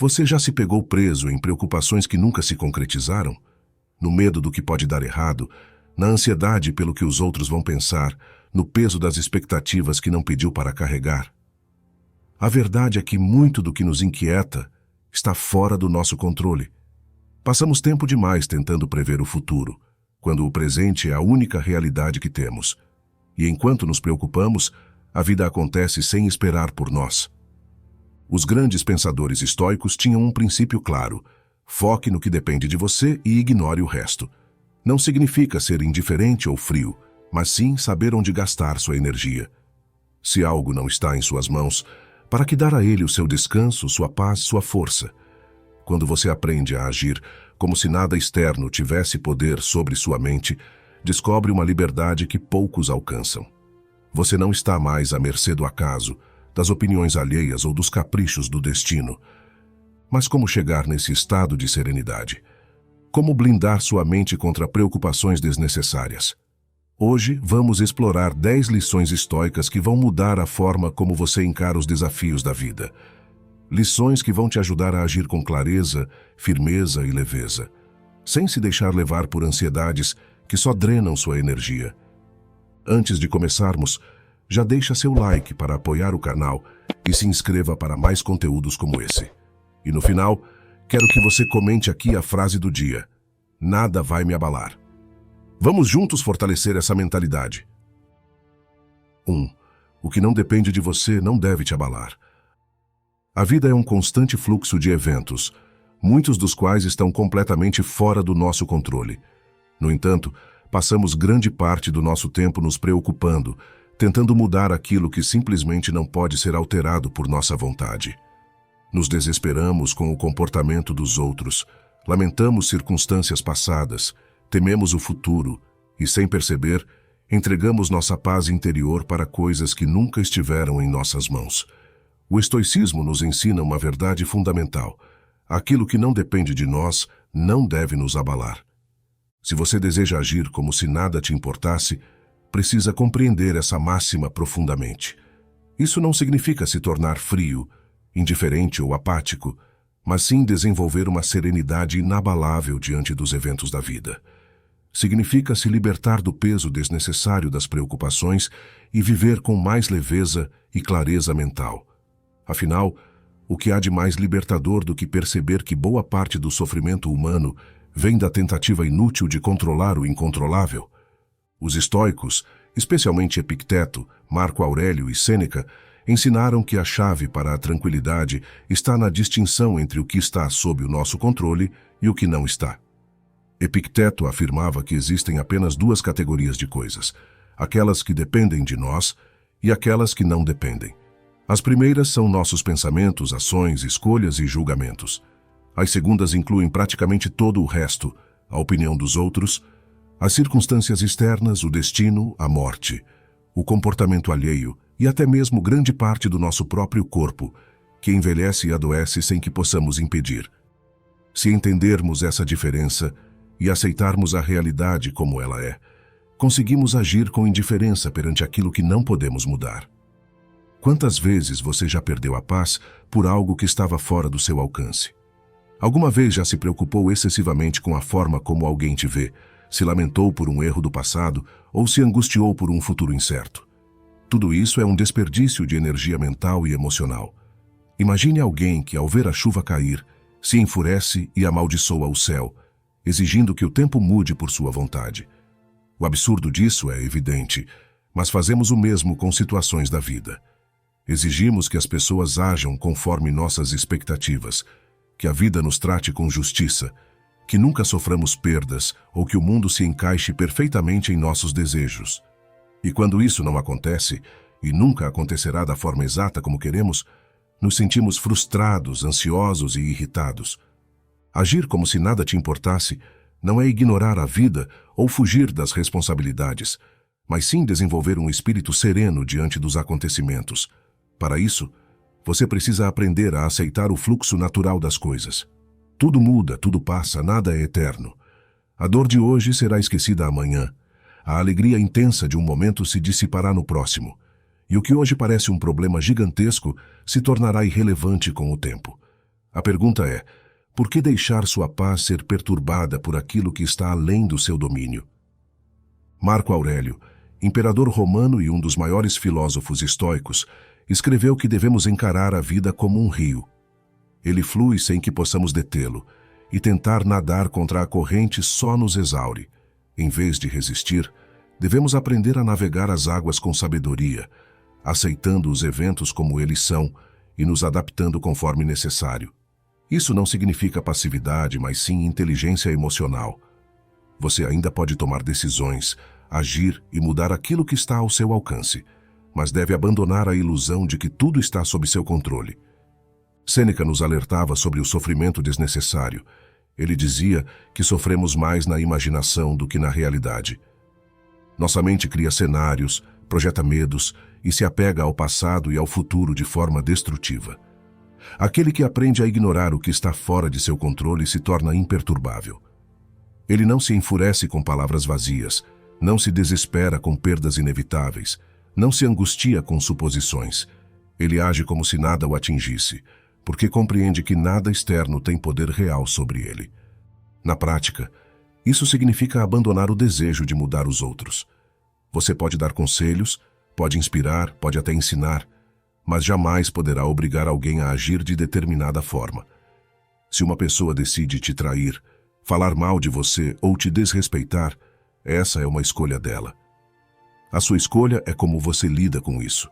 Você já se pegou preso em preocupações que nunca se concretizaram? No medo do que pode dar errado, na ansiedade pelo que os outros vão pensar, no peso das expectativas que não pediu para carregar? A verdade é que muito do que nos inquieta está fora do nosso controle. Passamos tempo demais tentando prever o futuro, quando o presente é a única realidade que temos. E enquanto nos preocupamos, a vida acontece sem esperar por nós. Os grandes pensadores estoicos tinham um princípio claro: foque no que depende de você e ignore o resto. Não significa ser indiferente ou frio, mas sim saber onde gastar sua energia. Se algo não está em suas mãos, para que dar a ele o seu descanso, sua paz, sua força? Quando você aprende a agir como se nada externo tivesse poder sobre sua mente, descobre uma liberdade que poucos alcançam. Você não está mais à mercê do acaso, das opiniões alheias ou dos caprichos do destino. Mas como chegar nesse estado de serenidade? Como blindar sua mente contra preocupações desnecessárias? Hoje vamos explorar 10 lições estoicas que vão mudar a forma como você encara os desafios da vida. Lições que vão te ajudar a agir com clareza, firmeza e leveza, sem se deixar levar por ansiedades que só drenam sua energia. Antes de começarmos, já deixa seu like para apoiar o canal e se inscreva para mais conteúdos como esse. E no final, quero que você comente aqui a frase do dia: nada vai me abalar. Vamos juntos fortalecer essa mentalidade. 1. O que não depende de você não deve te abalar. A vida é um constante fluxo de eventos, muitos dos quais estão completamente fora do nosso controle. No entanto, passamos grande parte do nosso tempo nos preocupando, tentando mudar aquilo que simplesmente não pode ser alterado por nossa vontade. Nos desesperamos com o comportamento dos outros, lamentamos circunstâncias passadas, tememos o futuro e, sem perceber, entregamos nossa paz interior para coisas que nunca estiveram em nossas mãos. O estoicismo nos ensina uma verdade fundamental: aquilo que não depende de nós não deve nos abalar. Se você deseja agir como se nada te importasse, precisa compreender essa máxima profundamente. Isso não significa se tornar frio, indiferente ou apático, mas sim desenvolver uma serenidade inabalável diante dos eventos da vida. Significa se libertar do peso desnecessário das preocupações e viver com mais leveza e clareza mental. Afinal, o que há de mais libertador do que perceber que boa parte do sofrimento humano vem da tentativa inútil de controlar o incontrolável? Os estoicos, especialmente Epicteto, Marco Aurélio e Sêneca, ensinaram que a chave para a tranquilidade está na distinção entre o que está sob o nosso controle e o que não está. Epicteto afirmava que existem apenas 2 categorias de coisas: aquelas que dependem de nós e aquelas que não dependem. As primeiras são nossos pensamentos, ações, escolhas e julgamentos. As segundas incluem praticamente todo o resto: a opinião dos outros, as circunstâncias externas, o destino, a morte, o comportamento alheio e até mesmo grande parte do nosso próprio corpo, que envelhece e adoece sem que possamos impedir. Se entendermos essa diferença e aceitarmos a realidade como ela é, conseguimos agir com indiferença perante aquilo que não podemos mudar. Quantas vezes você já perdeu a paz por algo que estava fora do seu alcance? Alguma vez já se preocupou excessivamente com a forma como alguém te vê, se lamentou por um erro do passado ou se angustiou por um futuro incerto? Tudo isso é um desperdício de energia mental e emocional. Imagine alguém que, ao ver a chuva cair, se enfurece e amaldiçoa o céu, exigindo que o tempo mude por sua vontade. O absurdo disso é evidente, mas fazemos o mesmo com situações da vida. Exigimos que as pessoas ajam conforme nossas expectativas, que a vida nos trate com justiça, que nunca soframos perdas ou que o mundo se encaixe perfeitamente em nossos desejos. E quando isso não acontece, e nunca acontecerá da forma exata como queremos, nos sentimos frustrados, ansiosos e irritados. Agir como se nada te importasse não é ignorar a vida ou fugir das responsabilidades, mas sim desenvolver um espírito sereno diante dos acontecimentos. Para isso, você precisa aprender a aceitar o fluxo natural das coisas. Tudo muda, tudo passa, nada é eterno. A dor de hoje será esquecida amanhã. A alegria intensa de um momento se dissipará no próximo. E o que hoje parece um problema gigantesco se tornará irrelevante com o tempo. A pergunta é: por que deixar sua paz ser perturbada por aquilo que está além do seu domínio? Marco Aurélio, imperador romano e um dos maiores filósofos estoicos, escreveu que devemos encarar a vida como um rio. Ele flui sem que possamos detê-lo, e tentar nadar contra a corrente só nos exaure. Em vez de resistir, devemos aprender a navegar as águas com sabedoria, aceitando os eventos como eles são e nos adaptando conforme necessário. Isso não significa passividade, mas sim inteligência emocional. Você ainda pode tomar decisões, agir e mudar aquilo que está ao seu alcance, mas deve abandonar a ilusão de que tudo está sob seu controle. Sêneca nos alertava sobre o sofrimento desnecessário. Ele dizia que sofremos mais na imaginação do que na realidade. Nossa mente cria cenários, projeta medos e se apega ao passado e ao futuro de forma destrutiva. Aquele que aprende a ignorar o que está fora de seu controle se torna imperturbável. Ele não se enfurece com palavras vazias, não se desespera com perdas inevitáveis, não se angustia com suposições. Ele age como se nada o atingisse, porque compreende que nada externo tem poder real sobre ele. Na prática, isso significa abandonar o desejo de mudar os outros. Você pode dar conselhos, pode inspirar, pode até ensinar, mas jamais poderá obrigar alguém a agir de determinada forma. Se uma pessoa decide te trair, falar mal de você ou te desrespeitar, essa é uma escolha dela. A sua escolha é como você lida com isso.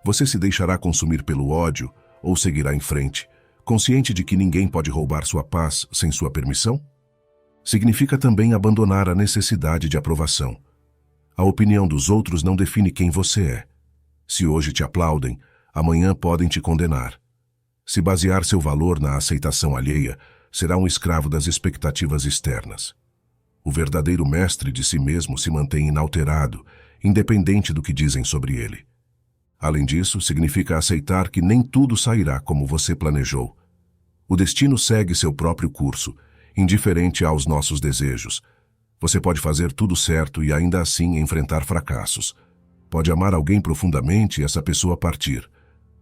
Você se deixará consumir pelo ódio ou seguirá em frente, consciente de que ninguém pode roubar sua paz sem sua permissão? Significa também abandonar a necessidade de aprovação. A opinião dos outros não define quem você é. Se hoje te aplaudem, amanhã podem te condenar. Se basear seu valor na aceitação alheia, será um escravo das expectativas externas. O verdadeiro mestre de si mesmo se mantém inalterado, independente do que dizem sobre ele. Além disso, significa aceitar que nem tudo sairá como você planejou. O destino segue seu próprio curso, indiferente aos nossos desejos. Você pode fazer tudo certo e ainda assim enfrentar fracassos. Pode amar alguém profundamente e essa pessoa partir.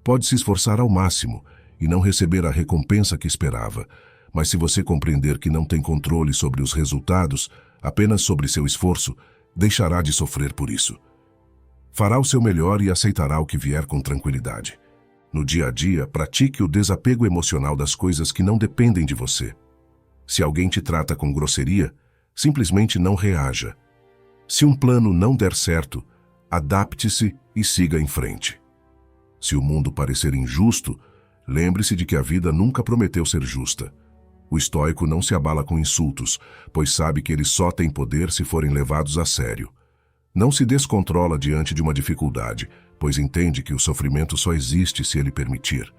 Pode se esforçar ao máximo e não receber a recompensa que esperava. Mas se você compreender que não tem controle sobre os resultados, apenas sobre seu esforço, deixará de sofrer por isso. Fará o seu melhor e aceitará o que vier com tranquilidade. No dia a dia, pratique o desapego emocional das coisas que não dependem de você. Se alguém te trata com grosseria, simplesmente não reaja. Se um plano não der certo, adapte-se e siga em frente. Se o mundo parecer injusto, lembre-se de que a vida nunca prometeu ser justa. O estoico não se abala com insultos, pois sabe que eles só têm poder se forem levados a sério. Não se descontrola diante de uma dificuldade, pois entende que o sofrimento só existe se ele permitir.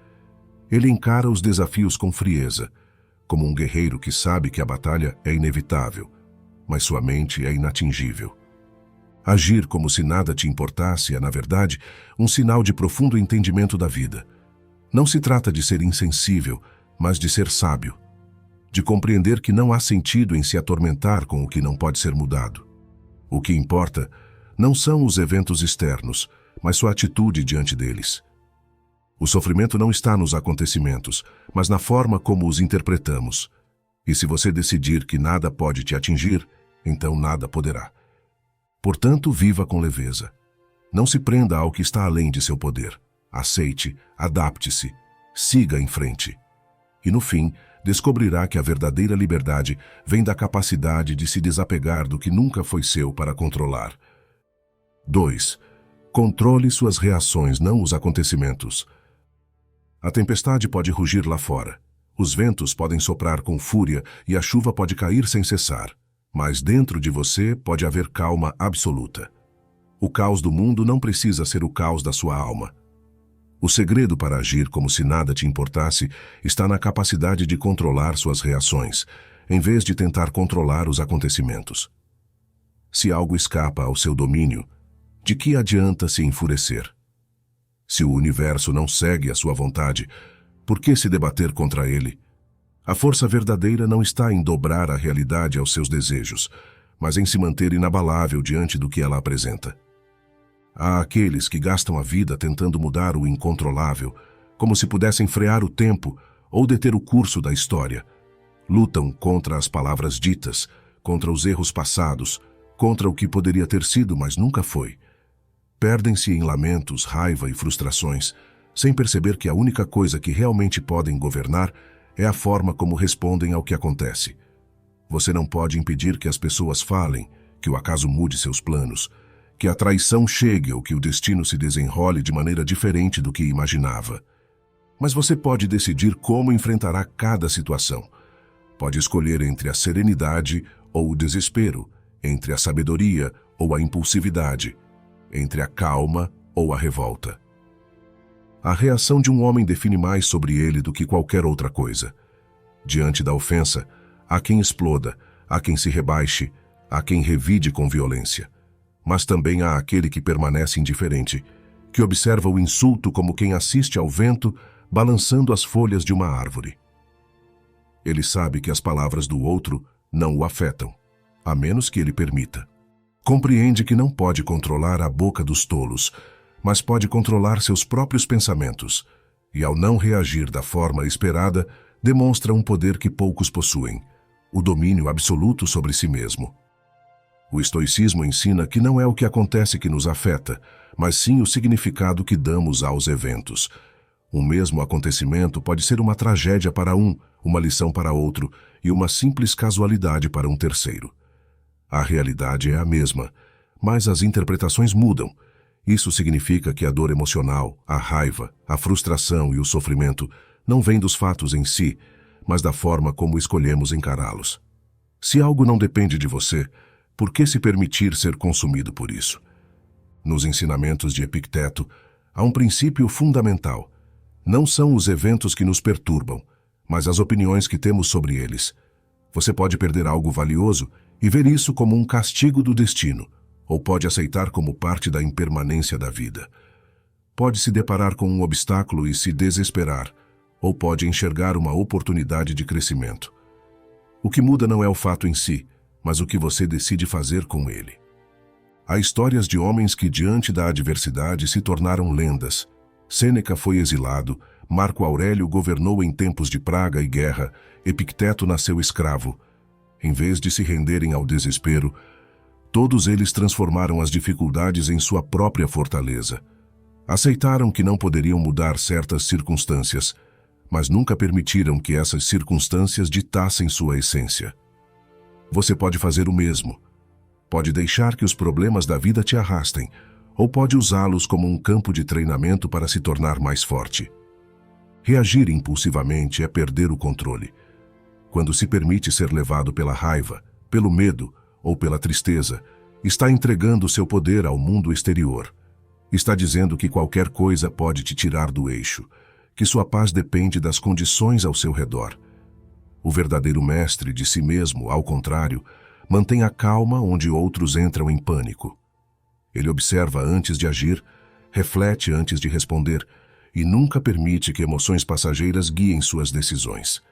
Ele encara os desafios com frieza, como um guerreiro que sabe que a batalha é inevitável, mas sua mente é inatingível. Agir como se nada te importasse é, na verdade, um sinal de profundo entendimento da vida. Não se trata de ser insensível, mas de ser sábio, de compreender que não há sentido em se atormentar com o que não pode ser mudado. O que importa não são os eventos externos, mas sua atitude diante deles. O sofrimento não está nos acontecimentos, mas na forma como os interpretamos. E se você decidir que nada pode te atingir, então nada poderá. Portanto, viva com leveza. Não se prenda ao que está além de seu poder. Aceite, adapte-se, siga em frente. E no fim, descobrirá que a verdadeira liberdade vem da capacidade de se desapegar do que nunca foi seu para controlar. 2. Controle suas reações, não os acontecimentos. A tempestade pode rugir lá fora. Os ventos podem soprar com fúria e a chuva pode cair sem cessar. Mas dentro de você pode haver calma absoluta. O caos do mundo não precisa ser o caos da sua alma. O segredo para agir como se nada te importasse está na capacidade de controlar suas reações, em vez de tentar controlar os acontecimentos. Se algo escapa ao seu domínio, de que adianta se enfurecer? Se o universo não segue a sua vontade, por que se debater contra ele? A força verdadeira não está em dobrar a realidade aos seus desejos, mas em se manter inabalável diante do que ela apresenta. Há aqueles que gastam a vida tentando mudar o incontrolável, como se pudessem frear o tempo ou deter o curso da história. Lutam contra as palavras ditas, contra os erros passados, contra o que poderia ter sido, mas nunca foi. Perdem-se em lamentos, raiva e frustrações, sem perceber que a única coisa que realmente podem governar é a forma como respondem ao que acontece. Você não pode impedir que as pessoas falem, que o acaso mude seus planos, que a traição chegue ou que o destino se desenrole de maneira diferente do que imaginava. Mas você pode decidir como enfrentará cada situação. Pode escolher entre a serenidade ou o desespero, entre a sabedoria ou a impulsividade, entre a calma ou a revolta. A reação de um homem define mais sobre ele do que qualquer outra coisa. Diante da ofensa, há quem exploda, há quem se rebaixe, há quem revide com violência. Mas também há aquele que permanece indiferente, que observa o insulto como quem assiste ao vento balançando as folhas de uma árvore. Ele sabe que as palavras do outro não o afetam, a menos que ele permita. Compreende que não pode controlar a boca dos tolos, mas pode controlar seus próprios pensamentos, e ao não reagir da forma esperada, demonstra um poder que poucos possuem, o domínio absoluto sobre si mesmo. O estoicismo ensina que não é o que acontece que nos afeta, mas sim o significado que damos aos eventos. O mesmo acontecimento pode ser uma tragédia para um, uma lição para outro e uma simples casualidade para um terceiro. A realidade é a mesma, mas as interpretações mudam. Isso significa que a dor emocional, a raiva, a frustração e o sofrimento não vêm dos fatos em si, mas da forma como escolhemos encará-los. Se algo não depende de você, por que se permitir ser consumido por isso? Nos ensinamentos de Epicteto, há um princípio fundamental. Não são os eventos que nos perturbam, mas as opiniões que temos sobre eles. Você pode perder algo valioso e ver isso como um castigo do destino, ou pode aceitar como parte da impermanência da vida. Pode se deparar com um obstáculo e se desesperar, ou pode enxergar uma oportunidade de crescimento. O que muda não é o fato em si, mas o que você decide fazer com ele. Há histórias de homens que, diante da adversidade, se tornaram lendas. Sêneca foi exilado, Marco Aurélio governou em tempos de praga e guerra, Epicteto nasceu escravo. Em vez de se renderem ao desespero, todos eles transformaram as dificuldades em sua própria fortaleza. Aceitaram que não poderiam mudar certas circunstâncias, mas nunca permitiram que essas circunstâncias ditassem sua essência. Você pode fazer o mesmo. Pode deixar que os problemas da vida te arrastem, ou pode usá-los como um campo de treinamento para se tornar mais forte. Reagir impulsivamente é perder o controle. Quando se permite ser levado pela raiva, pelo medo ou pela tristeza, está entregando seu poder ao mundo exterior. Está dizendo que qualquer coisa pode te tirar do eixo, que sua paz depende das condições ao seu redor. O verdadeiro mestre de si mesmo, ao contrário, mantém a calma onde outros entram em pânico. Ele observa antes de agir, reflete antes de responder e nunca permite que emoções passageiras guiem suas decisões.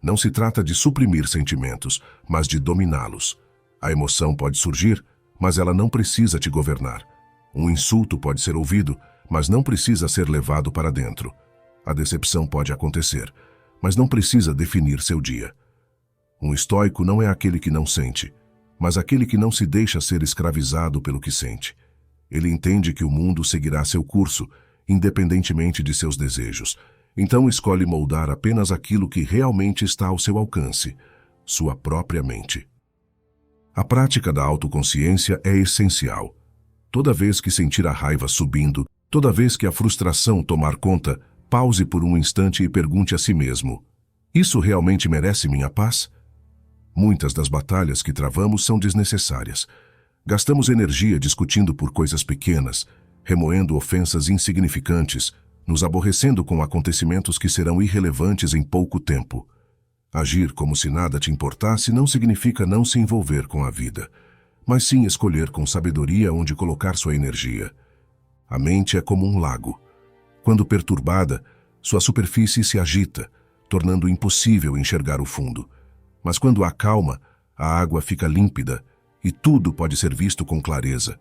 Não se trata de suprimir sentimentos, mas de dominá-los. A emoção pode surgir, mas ela não precisa te governar. Um insulto pode ser ouvido, mas não precisa ser levado para dentro. A decepção pode acontecer, mas não precisa definir seu dia. Um estoico não é aquele que não sente, mas aquele que não se deixa ser escravizado pelo que sente. Ele entende que o mundo seguirá seu curso, independentemente de seus desejos. Então escolhe moldar apenas aquilo que realmente está ao seu alcance, sua própria mente. A prática da autoconsciência é essencial. Toda vez que sentir a raiva subindo, toda vez que a frustração tomar conta, pause por um instante e pergunte a si mesmo: isso realmente merece minha paz? Muitas das batalhas que travamos são desnecessárias. Gastamos energia discutindo por coisas pequenas, remoendo ofensas insignificantes, nos aborrecendo com acontecimentos que serão irrelevantes em pouco tempo. Agir como se nada te importasse não significa não se envolver com a vida, mas sim escolher com sabedoria onde colocar sua energia. A mente é como um lago. Quando perturbada, sua superfície se agita, tornando impossível enxergar o fundo. Mas quando acalma, a água fica límpida e tudo pode ser visto com clareza.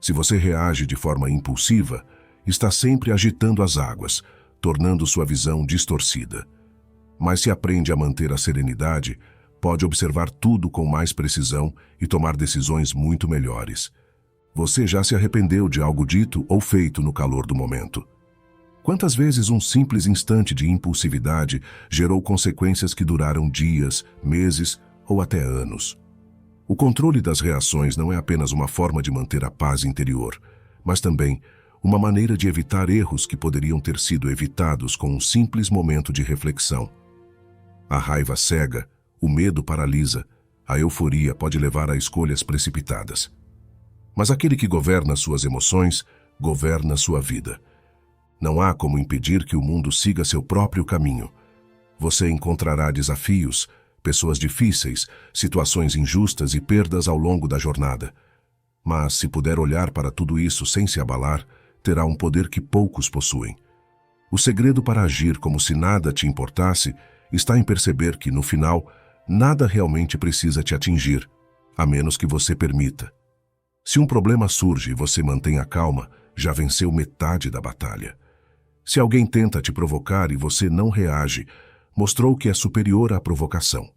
Se você reage de forma impulsiva, está sempre agitando as águas, tornando sua visão distorcida. Mas se aprende a manter a serenidade, pode observar tudo com mais precisão e tomar decisões muito melhores. Você já se arrependeu de algo dito ou feito no calor do momento? Quantas vezes um simples instante de impulsividade gerou consequências que duraram dias, meses ou até anos? O controle das reações não é apenas uma forma de manter a paz interior, mas também uma maneira de evitar erros que poderiam ter sido evitados com um simples momento de reflexão. A raiva cega, o medo paralisa, a euforia pode levar a escolhas precipitadas. Mas aquele que governa suas emoções, governa sua vida. Não há como impedir que o mundo siga seu próprio caminho. Você encontrará desafios, pessoas difíceis, situações injustas e perdas ao longo da jornada. Mas, se puder olhar para tudo isso sem se abalar, terá um poder que poucos possuem. O segredo para agir como se nada te importasse está em perceber que, no final, nada realmente precisa te atingir, a menos que você permita. Se um problema surge e você mantém a calma, já venceu metade da batalha. Se alguém tenta te provocar e você não reage, mostrou que é superior à provocação.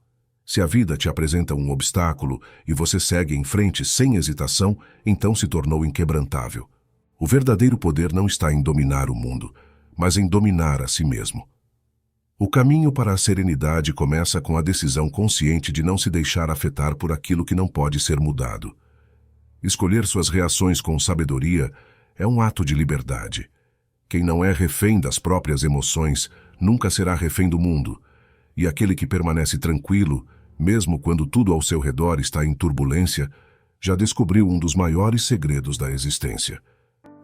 Se a vida te apresenta um obstáculo e você segue em frente sem hesitação, então se tornou inquebrantável. O verdadeiro poder não está em dominar o mundo, mas em dominar a si mesmo. O caminho para a serenidade começa com a decisão consciente de não se deixar afetar por aquilo que não pode ser mudado. Escolher suas reações com sabedoria é um ato de liberdade. Quem não é refém das próprias emoções nunca será refém do mundo, e aquele que permanece tranquilo, mesmo quando tudo ao seu redor está em turbulência, já descobriu um dos maiores segredos da existência.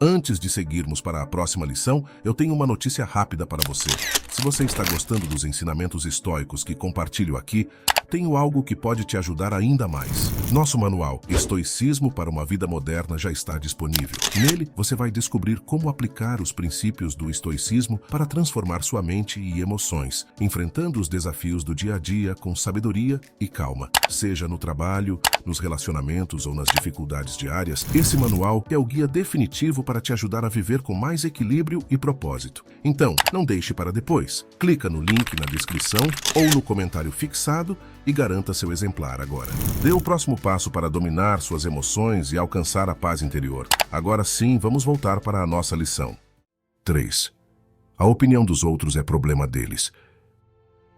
Antes de seguirmos para a próxima lição, eu tenho uma notícia rápida para você. Se você está gostando dos ensinamentos estoicos que compartilho aqui, tenho algo que pode te ajudar ainda mais. Nosso manual Estoicismo para uma Vida Moderna já está disponível. Nele, você vai descobrir como aplicar os princípios do estoicismo para transformar sua mente e emoções, enfrentando os desafios do dia a dia com sabedoria e calma. Seja no trabalho, nos relacionamentos ou nas dificuldades diárias, esse manual é o guia definitivo para te ajudar a viver com mais equilíbrio e propósito. Então, não deixe para depois. Clica no link na descrição ou no comentário fixado e garanta seu exemplar agora. Dê o próximo passo para dominar suas emoções e alcançar a paz interior. Agora sim, vamos voltar para a nossa lição. 3. A opinião dos outros é problema deles.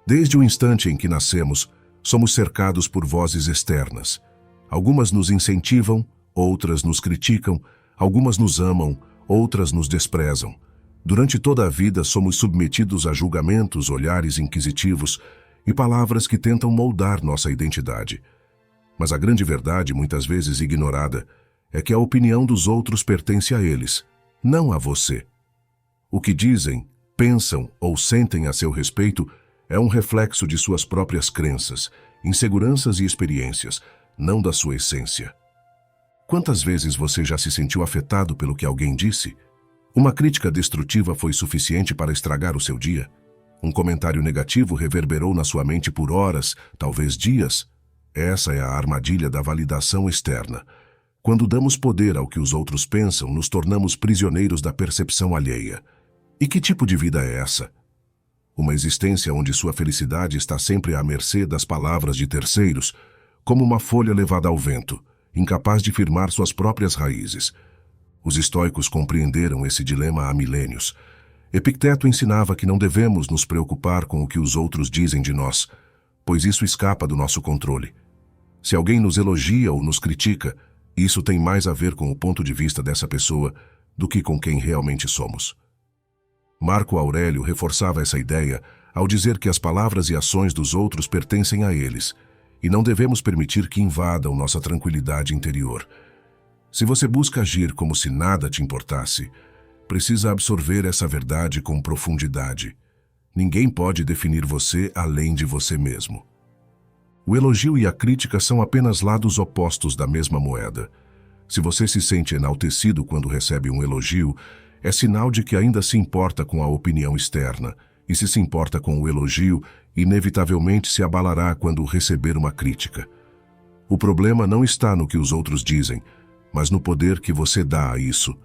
Desde o instante em que nascemos, somos cercados por vozes externas. Algumas nos incentivam, outras nos criticam, algumas nos amam, outras nos desprezam. Durante toda a vida somos submetidos a julgamentos, olhares inquisitivos e palavras que tentam moldar nossa identidade. Mas a grande verdade, muitas vezes ignorada, é que a opinião dos outros pertence a eles, não a você. O que dizem, pensam ou sentem a seu respeito é um reflexo de suas próprias crenças, inseguranças e experiências, não da sua essência. Quantas vezes você já se sentiu afetado pelo que alguém disse? Uma crítica destrutiva foi suficiente para estragar o seu dia? Um comentário negativo reverberou na sua mente por horas, talvez dias? Essa é a armadilha da validação externa. Quando damos poder ao que os outros pensam, nos tornamos prisioneiros da percepção alheia. E que tipo de vida é essa? Uma existência onde sua felicidade está sempre à mercê das palavras de terceiros, como uma folha levada ao vento, incapaz de firmar suas próprias raízes. Os estoicos compreenderam esse dilema há milênios. Epicteto ensinava que não devemos nos preocupar com o que os outros dizem de nós, pois isso escapa do nosso controle. Se alguém nos elogia ou nos critica, isso tem mais a ver com o ponto de vista dessa pessoa do que com quem realmente somos. Marco Aurélio reforçava essa ideia ao dizer que as palavras e ações dos outros pertencem a eles, e não devemos permitir que invadam nossa tranquilidade interior. Se você busca agir como se nada te importasse, precisa absorver essa verdade com profundidade. Ninguém pode definir você além de você mesmo. O elogio e a crítica são apenas lados opostos da mesma moeda. Se você se sente enaltecido quando recebe um elogio, é sinal de que ainda se importa com a opinião externa, e se importa com o elogio, inevitavelmente se abalará quando receber uma crítica. O problema não está no que os outros dizem, mas no poder que você dá a isso.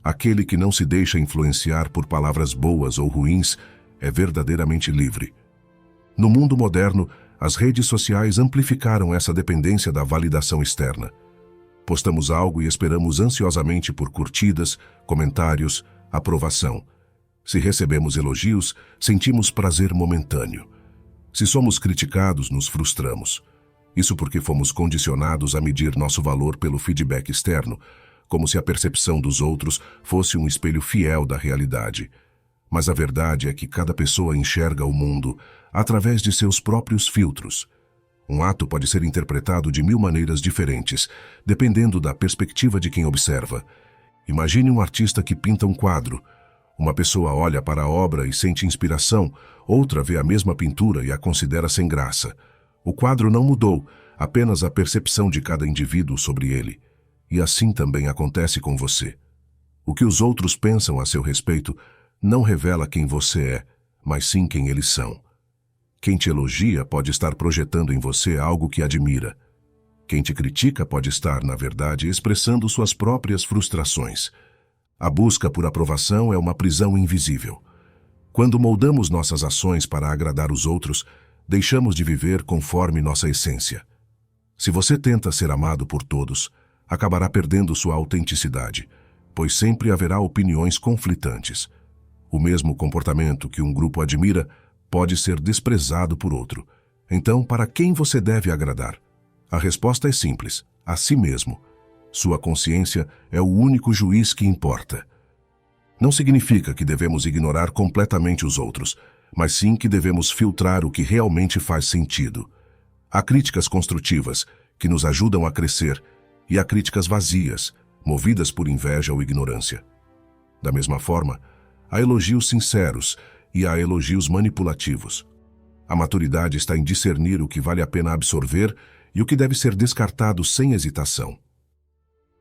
Aquele que não se deixa influenciar por palavras boas ou ruins é verdadeiramente livre. No mundo moderno, as redes sociais amplificaram essa dependência da validação externa. Postamos algo e esperamos ansiosamente por curtidas, comentários, aprovação. Se recebemos elogios, sentimos prazer momentâneo. Se somos criticados, nos frustramos. Isso porque fomos condicionados a medir nosso valor pelo feedback externo, como se a percepção dos outros fosse um espelho fiel da realidade. Mas a verdade é que cada pessoa enxerga o mundo através de seus próprios filtros. Um ato pode ser interpretado de 1000 maneiras diferentes, dependendo da perspectiva de quem observa. Imagine um artista que pinta um quadro. Uma pessoa olha para a obra e sente inspiração, outra vê a mesma pintura e a considera sem graça. O quadro não mudou, apenas a percepção de cada indivíduo sobre ele. E assim também acontece com você. O que os outros pensam a seu respeito não revela quem você é, mas sim quem eles são. Quem te elogia pode estar projetando em você algo que admira. Quem te critica pode estar, na verdade, expressando suas próprias frustrações. A busca por aprovação é uma prisão invisível. Quando moldamos nossas ações para agradar os outros, deixamos de viver conforme nossa essência. Se você tenta ser amado por todos, acabará perdendo sua autenticidade, pois sempre haverá opiniões conflitantes. O mesmo comportamento que um grupo admira pode ser desprezado por outro. Então, para quem você deve agradar? A resposta é simples: a si mesmo. Sua consciência é o único juiz que importa. Não significa que devemos ignorar completamente os outros, mas sim que devemos filtrar o que realmente faz sentido. Há críticas construtivas, que nos ajudam a crescer, e há críticas vazias, movidas por inveja ou ignorância. Da mesma forma, há elogios sinceros e há elogios manipulativos. A maturidade está em discernir o que vale a pena absorver e o que deve ser descartado sem hesitação.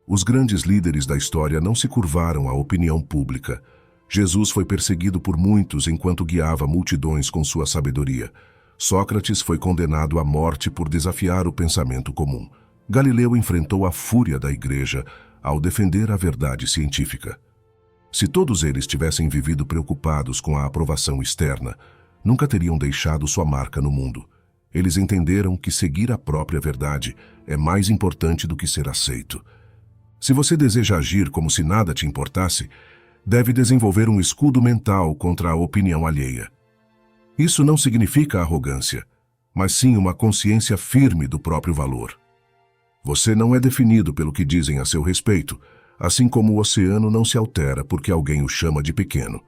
Os grandes líderes da história não se curvaram à opinião pública. Jesus foi perseguido por muitos enquanto guiava multidões com sua sabedoria. Sócrates foi condenado à morte por desafiar o pensamento comum. Galileu enfrentou a fúria da igreja ao defender a verdade científica. Se todos eles tivessem vivido preocupados com a aprovação externa, nunca teriam deixado sua marca no mundo. Eles entenderam que seguir a própria verdade é mais importante do que ser aceito. Se você deseja agir como se nada te importasse, deve desenvolver um escudo mental contra a opinião alheia. Isso não significa arrogância, mas sim uma consciência firme do próprio valor. Você não é definido pelo que dizem a seu respeito, assim como o oceano não se altera porque alguém o chama de pequeno.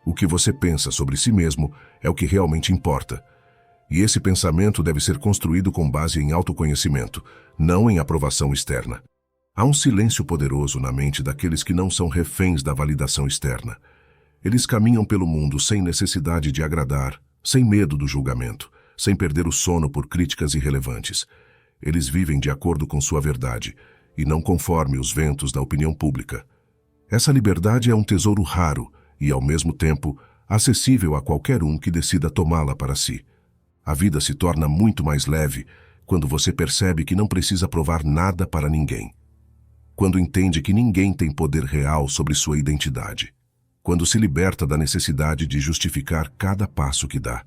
O que você pensa sobre si mesmo é o que realmente importa. E esse pensamento deve ser construído com base em autoconhecimento, não em aprovação externa. Há um silêncio poderoso na mente daqueles que não são reféns da validação externa. Eles caminham pelo mundo sem necessidade de agradar, sem medo do julgamento, sem perder o sono por críticas irrelevantes. Eles vivem de acordo com sua verdade, e não conforme os ventos da opinião pública. Essa liberdade é um tesouro raro e, ao mesmo tempo, acessível a qualquer um que decida tomá-la para si. A vida se torna muito mais leve quando você percebe que não precisa provar nada para ninguém. Quando entende que ninguém tem poder real sobre sua identidade. Quando se liberta da necessidade de justificar cada passo que dá.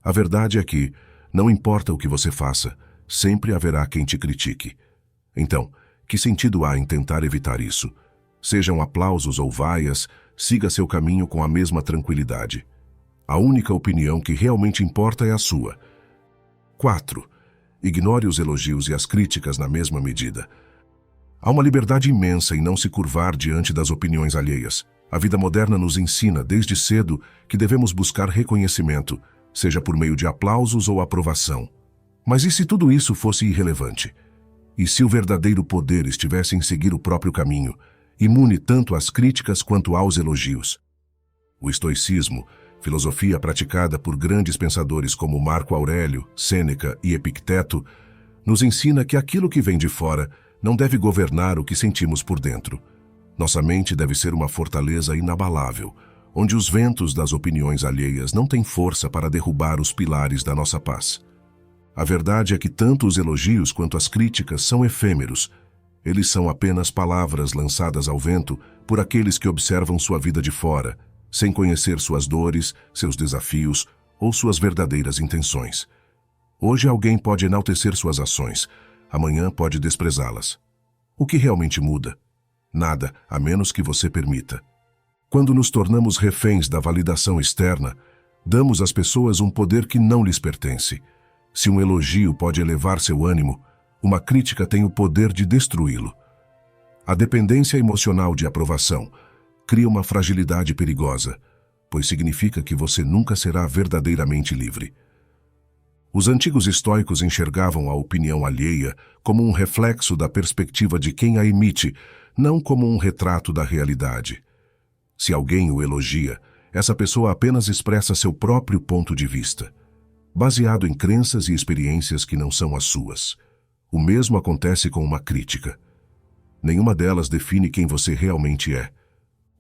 A verdade é que, não importa o que você faça, sempre haverá quem te critique. Então, que sentido há em tentar evitar isso? Sejam aplausos ou vaias, siga seu caminho com a mesma tranquilidade. A única opinião que realmente importa é a sua. 4. Ignore os elogios e as críticas na mesma medida. Há uma liberdade imensa em não se curvar diante das opiniões alheias. A vida moderna nos ensina, desde cedo, que devemos buscar reconhecimento, seja por meio de aplausos ou aprovação. Mas e se tudo isso fosse irrelevante? E se o verdadeiro poder estivesse em seguir o próprio caminho, imune tanto às críticas quanto aos elogios? O estoicismo, filosofia praticada por grandes pensadores como Marco Aurélio, Sêneca e Epicteto, nos ensina que aquilo que vem de fora não deve governar o que sentimos por dentro. Nossa mente deve ser uma fortaleza inabalável, onde os ventos das opiniões alheias não têm força para derrubar os pilares da nossa paz. A verdade é que tanto os elogios quanto as críticas são efêmeros. Eles são apenas palavras lançadas ao vento por aqueles que observam sua vida de fora, sem conhecer suas dores, seus desafios ou suas verdadeiras intenções. Hoje alguém pode enaltecer suas ações, amanhã pode desprezá-las. O que realmente muda? Nada, a menos que você permita. Quando nos tornamos reféns da validação externa, damos às pessoas um poder que não lhes pertence. Se um elogio pode elevar seu ânimo, uma crítica tem o poder de destruí-lo. A dependência emocional de aprovação cria uma fragilidade perigosa, pois significa que você nunca será verdadeiramente livre. Os antigos estoicos enxergavam a opinião alheia como um reflexo da perspectiva de quem a emite, não como um retrato da realidade. Se alguém o elogia, essa pessoa apenas expressa seu próprio ponto de vista, baseado em crenças e experiências que não são as suas. O mesmo acontece com uma crítica. Nenhuma delas define quem você realmente é.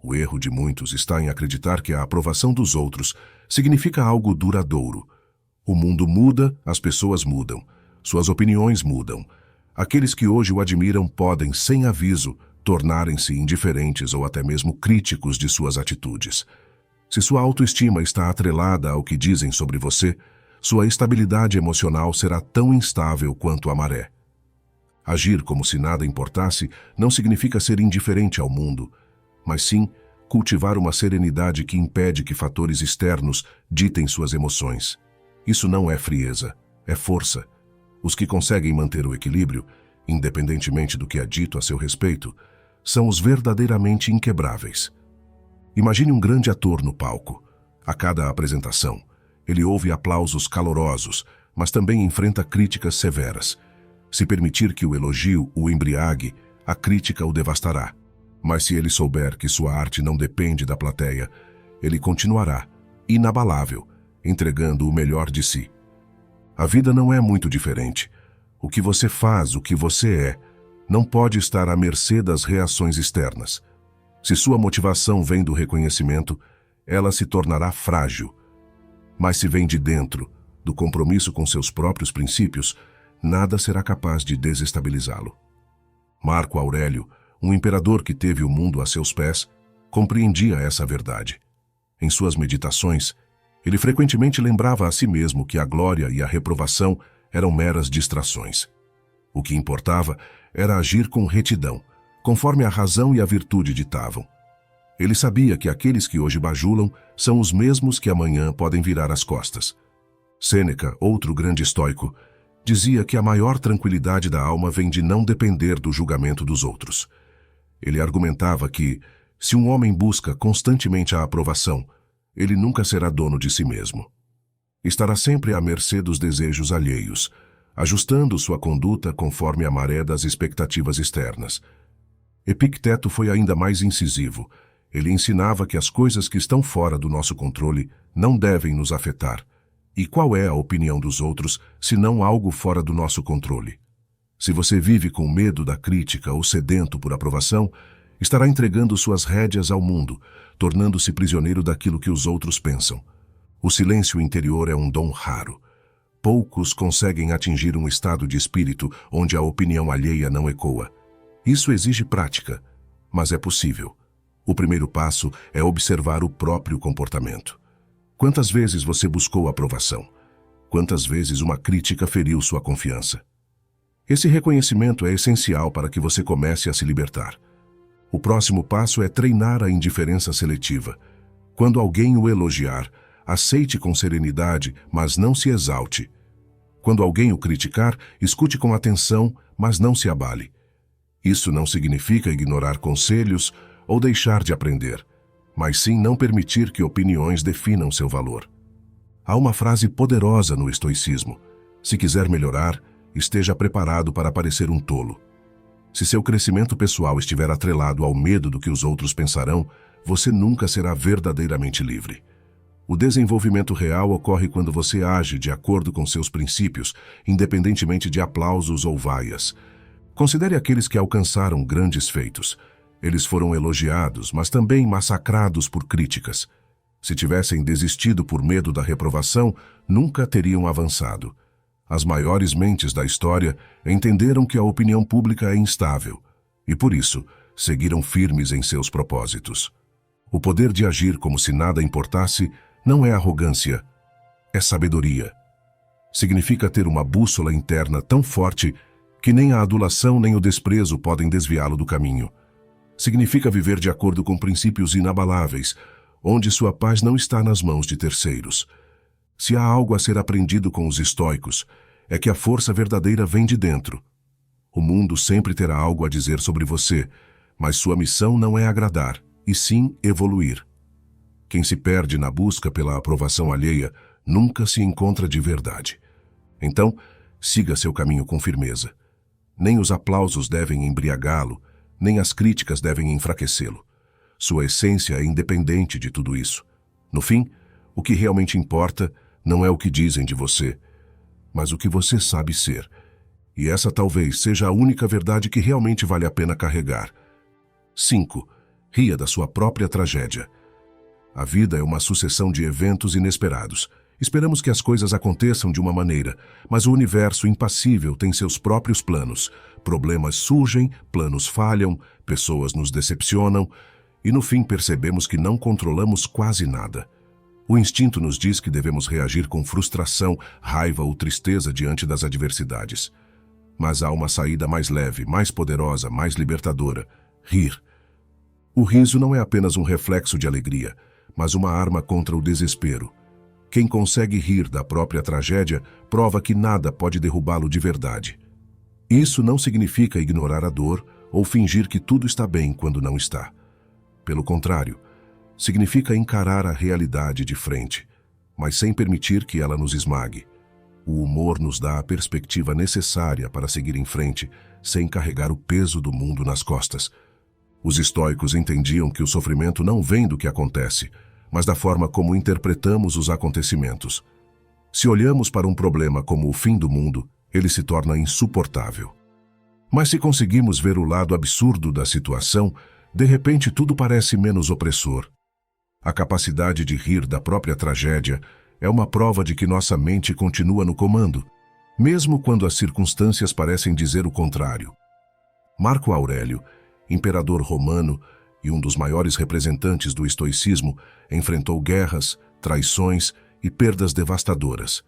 O erro de muitos está em acreditar que a aprovação dos outros significa algo duradouro. O mundo muda, as pessoas mudam, suas opiniões mudam. Aqueles que hoje o admiram podem, sem aviso, tornarem-se indiferentes ou até mesmo críticos de suas atitudes. Se sua autoestima está atrelada ao que dizem sobre você, sua estabilidade emocional será tão instável quanto a maré. Agir como se nada importasse não significa ser indiferente ao mundo, mas sim cultivar uma serenidade que impede que fatores externos ditem suas emoções. Isso não é frieza, é força. Os que conseguem manter o equilíbrio, independentemente do que é dito a seu respeito, são os verdadeiramente inquebráveis. Imagine um grande ator no palco. A cada apresentação, ele ouve aplausos calorosos, mas também enfrenta críticas severas. Se permitir que o elogio o embriague, a crítica o devastará. Mas se ele souber que sua arte não depende da plateia, ele continuará, inabalável, entregando o melhor de si. A vida não é muito diferente. O que você faz, o que você é, não pode estar à mercê das reações externas. Se sua motivação vem do reconhecimento, ela se tornará frágil. Mas se vem de dentro, do compromisso com seus próprios princípios, nada será capaz de desestabilizá-lo. Marco Aurélio, um imperador que teve o mundo a seus pés, compreendia essa verdade. Em suas meditações, ele frequentemente lembrava a si mesmo que a glória e a reprovação eram meras distrações. O que importava era agir com retidão, conforme a razão e a virtude ditavam. Ele sabia que aqueles que hoje bajulam são os mesmos que amanhã podem virar as costas. Sêneca, outro grande estoico, dizia que a maior tranquilidade da alma vem de não depender do julgamento dos outros. Ele argumentava que, se um homem busca constantemente a aprovação, ele nunca será dono de si mesmo. Estará sempre à mercê dos desejos alheios, ajustando sua conduta conforme a maré das expectativas externas. Epicteto foi ainda mais incisivo. Ele ensinava que as coisas que estão fora do nosso controle não devem nos afetar. E qual é a opinião dos outros, se não algo fora do nosso controle? Se você vive com medo da crítica ou sedento por aprovação, estará entregando suas rédeas ao mundo, tornando-se prisioneiro daquilo que os outros pensam. O silêncio interior é um dom raro. Poucos conseguem atingir um estado de espírito onde a opinião alheia não ecoa. Isso exige prática, mas é possível. O primeiro passo é observar o próprio comportamento. Quantas vezes você buscou aprovação? Quantas vezes uma crítica feriu sua confiança? Esse reconhecimento é essencial para que você comece a se libertar. O próximo passo é treinar a indiferença seletiva. Quando alguém o elogiar, aceite com serenidade, mas não se exalte. Quando alguém o criticar, escute com atenção, mas não se abale. Isso não significa ignorar conselhos ou deixar de aprender, mas sim não permitir que opiniões definam seu valor. Há uma frase poderosa no estoicismo: se quiser melhorar, esteja preparado para parecer um tolo. Se seu crescimento pessoal estiver atrelado ao medo do que os outros pensarão, você nunca será verdadeiramente livre. O desenvolvimento real ocorre quando você age de acordo com seus princípios, independentemente de aplausos ou vaias. Considere aqueles que alcançaram grandes feitos. Eles foram elogiados, mas também massacrados por críticas. Se tivessem desistido por medo da reprovação, nunca teriam avançado. As maiores mentes da história entenderam que a opinião pública é instável e, por isso, seguiram firmes em seus propósitos. O poder de agir como se nada importasse não é arrogância, é sabedoria. Significa ter uma bússola interna tão forte que nem a adulação nem o desprezo podem desviá-lo do caminho. Significa viver de acordo com princípios inabaláveis, onde sua paz não está nas mãos de terceiros. Se há algo a ser aprendido com os estoicos, é que a força verdadeira vem de dentro. O mundo sempre terá algo a dizer sobre você, mas sua missão não é agradar, e sim evoluir. Quem se perde na busca pela aprovação alheia nunca se encontra de verdade. Então, siga seu caminho com firmeza. Nem os aplausos devem embriagá-lo, nem as críticas devem enfraquecê-lo. Sua essência é independente de tudo isso. No fim, o que realmente importa não é o que dizem de você, mas o que você sabe ser. E essa talvez seja a única verdade que realmente vale a pena carregar. 5. Ria da sua própria tragédia. A vida é uma sucessão de eventos inesperados. Esperamos que as coisas aconteçam de uma maneira, mas o universo impassível tem seus próprios planos. Problemas surgem, planos falham, pessoas nos decepcionam, e no fim percebemos que não controlamos quase nada. O instinto nos diz que devemos reagir com frustração, raiva ou tristeza diante das adversidades. Mas há uma saída mais leve, mais poderosa, mais libertadora: rir. O riso não é apenas um reflexo de alegria, mas uma arma contra o desespero. Quem consegue rir da própria tragédia prova que nada pode derrubá-lo de verdade. Isso não significa ignorar a dor ou fingir que tudo está bem quando não está. Pelo contrário, significa encarar a realidade de frente, mas sem permitir que ela nos esmague. O humor nos dá a perspectiva necessária para seguir em frente, sem carregar o peso do mundo nas costas. Os estoicos entendiam que o sofrimento não vem do que acontece, mas da forma como interpretamos os acontecimentos. Se olhamos para um problema como o fim do mundo, ele se torna insuportável. Mas se conseguimos ver o lado absurdo da situação, de repente tudo parece menos opressor. A capacidade de rir da própria tragédia é uma prova de que nossa mente continua no comando, mesmo quando as circunstâncias parecem dizer o contrário. Marco Aurélio, imperador romano e um dos maiores representantes do estoicismo, enfrentou guerras, traições e perdas devastadoras.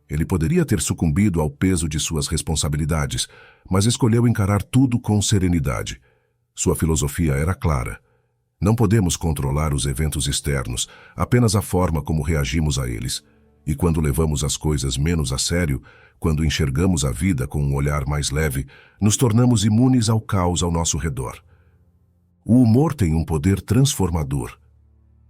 Ele poderia ter sucumbido ao peso de suas responsabilidades, mas escolheu encarar tudo com serenidade. Sua filosofia era clara. Não podemos controlar os eventos externos, apenas a forma como reagimos a eles. E quando levamos as coisas menos a sério, quando enxergamos a vida com um olhar mais leve, nos tornamos imunes ao caos ao nosso redor. O humor tem um poder transformador.